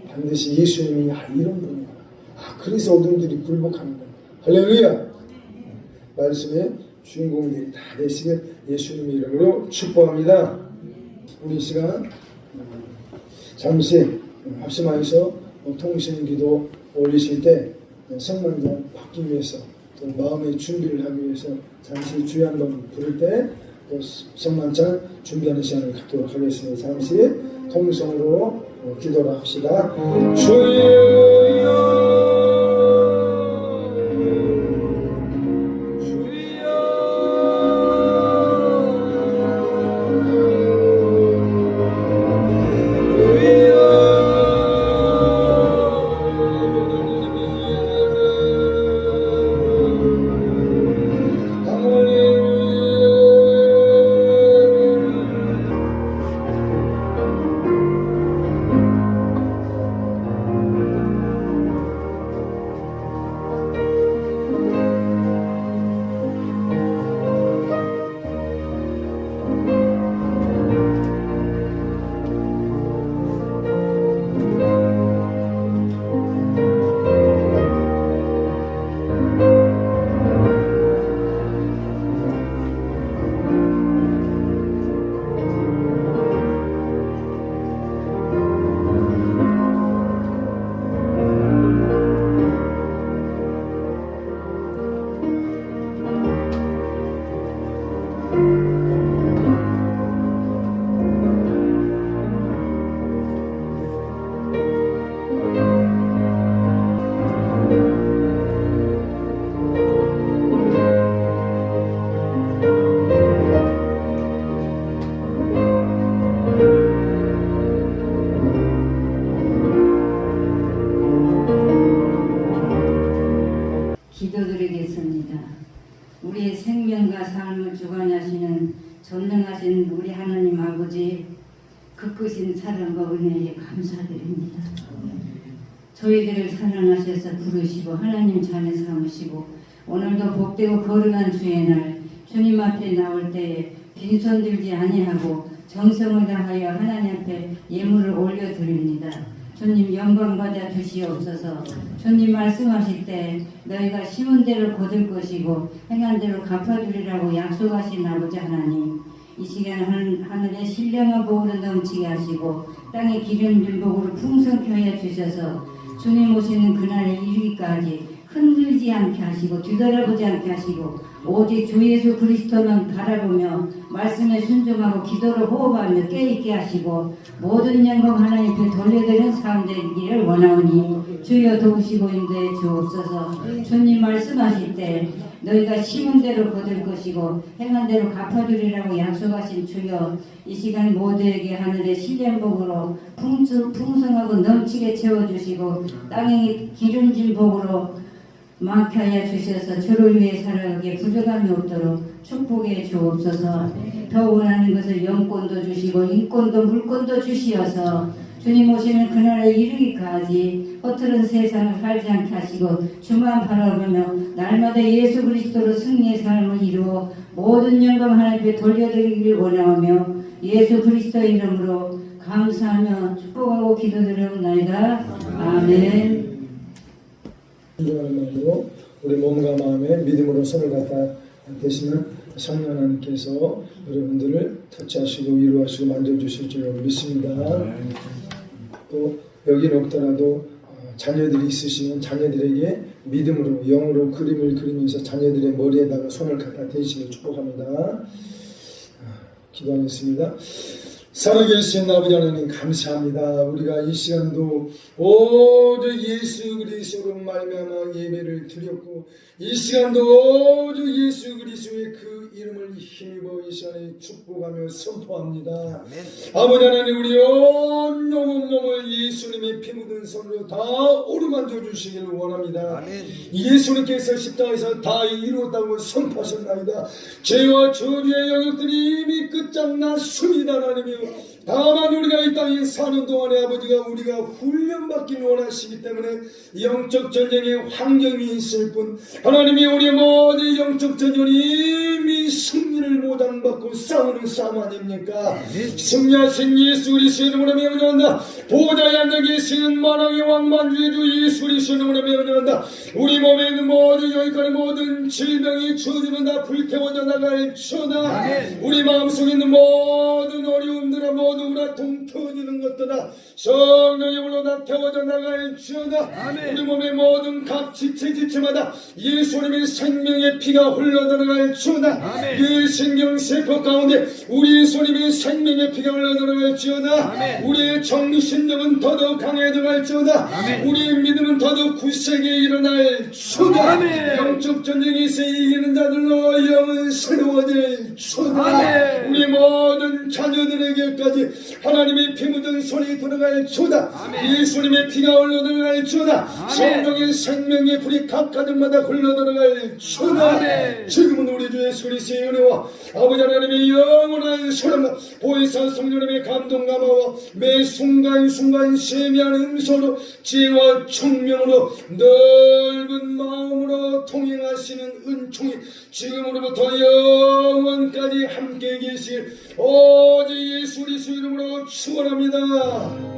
반드시 예수님이 이런 분이구나. 그래서 어둠들이 굴복하는 거야. 할렐루야. 말씀의 주인공들이 다 되시길 예수님의 이름으로 축복합니다. 우리 이 시간 잠시 합심하여서 통신기도 올리실 때 성만찬 받기 위해서 또 마음의 준비를 하기 위해서 잠시 주여 한번 부를 때 성만찬 준비하는 시간을 갖도록 하겠습니다. 잠시 통성으로 기도를 합시다. 주여 기도드리겠습니다. 우리의 생명과 삶을 주관하시는 전능하신 우리 하나님 아버지, 그 크신 사랑과 은혜에 감사드립니다. 저희들을 사랑하셔서 부르시고 하나님 자녀 삼으시고 오늘도 복되고 거룩한 주의 날 주님 앞에 나올 때에 빈손 들지 아니하고 정성을 다하여 하나님 앞에 예물을 올려드립니다. 주님 영광 받아 주시옵소서. 주님 말씀하실 때 너희가 심은 대로 거둘 것이고 행한 대로 갚아주리라고 약속하신 아버지 하나님, 이 시간 하늘에 신령한 복으로 넘치게 하시고 땅에 기름 복으로 풍성케 하여 주셔서 주님 오시는 그날에 이르기까지 흔들지 않게 하시고 뒤돌아보지 않게 하시고 오직 주 예수 그리스도만 바라보며 말씀에 순종하고 기도를 호흡하며 깨있게 하시고 모든 영광 하나님께 돌려드리는 삶 되기를 원하오니 주여 도우시고 인도해 주옵소서. 주님 말씀하실 때 너희가 심은 대로 거둘 것이고 행한 대로 갚아주리라고 약속하신 주여, 이 시간 모두에게 하늘의 신령복으로 풍성하고 넘치게 채워주시고 땅에 기름진 복으로 많게 하여 주셔서 주를 위해 살아가기에 부족함이 없도록 축복해 주옵소서. 더 원하는 것을 영권도 주시고 인권도 물권도 주시어서 주님 오시는 그날에 이르기까지 허투른 세상을 살지 않게 하시고 주만 바라보며 날마다 예수 그리스도로 승리의 삶을 이루어 모든 영광 하나님께 돌려드리기를 원하오며 예수 그리스도 이름으로 감사하며 축복하고 기도드리옵나이다. 아멘. 존경하는 마음으로 우리 몸과 마음에 믿음으로 손을 갖다 대시는 성령 하나님께서 여러분들을 터치하시고 위로하시고 만져주실 줄 믿습니다. 또 여기는 없더라도 자녀들이 있으시면 자녀들에게 믿음으로 영으로 그림을 그리면서 자녀들의 머리에다가 손을 갖다 대시길 축복합니다. 기도하겠습니다. 살아계신 아버지 하나님 감사합니다. 우리가 이 시간도 오직 예수 그리스도로 말미암아 예배를 드렸고 이 시간도 오직 예수 그리스도의 그 이름을 힘입어 이 시간에 축복하며 선포합니다. 아버지 하나님 우리 온 영혼 몸을 예수님의 피 묻은 손으로 다 오르만져 주시기를 원합니다. 예수님께서 십자가에서 다 이루었다고 선포하셨나이다. 죄와 저주의 영역들이 이미 끝장났습니다. 하나님이여 다만 우리가 이 땅에 사는 동안에 아버지가 우리가 훈련받기를 원하시기 때문에 영적 전쟁의 환경이 있을 뿐 하나님이 우리 모든 영적 전쟁이 이미 승리를 모당받고 싸우는 싸움 아닙니까? 승리하신 예수 그리스도의 이름으로 명령한다. 보좌에 앉아 계시는 만왕의 왕 만주의 주 예수 그리스도의 이름으로 명령한다. 우리 몸에 있는 모든 여기까지 모든 질병이 저주는 다 불태워져 나갈지어다. 우리 마음속에 있는 모든 어려움들아 모두 우라 동터지는 것들아 성령의 물로 다 태워져 나갈지어다. 우리 몸의 모든 각 지체 지체마다 예수님의 생명의 피가 흘러들어갈지어다. 그 신경세포 가운데 우리 예수님의 생명의 피가 흘러들어갈지어다. 우리의 정신력은 더더욱 강해져갈지어다. 우리의 믿음은 더더욱 굳세게 일어날지어다. 영적 전쟁에서 이기는 자들로 영은 새로워질지어다. 우리 모든 자녀들에게까지 하나님의 피 묻은 손이 들어갈지어다. 예수님의 피가 흘러들어갈지어다. 성령의 생명의 불이 각 가정마다 흘러들어갈지어다. 지금은 우리 주 예수 그리스도의 은혜와 아버지 하나님의 영원한 사랑과 보혜사 성령님의 감동 감화와 매 순간순간 세미한 음소로 지혜와 총명으로 넓은 마음으로 통행하시는 은총이 지금으로부터 영원까지 함께 계실 오직 예수 그리스도 이름으로 축원합니다.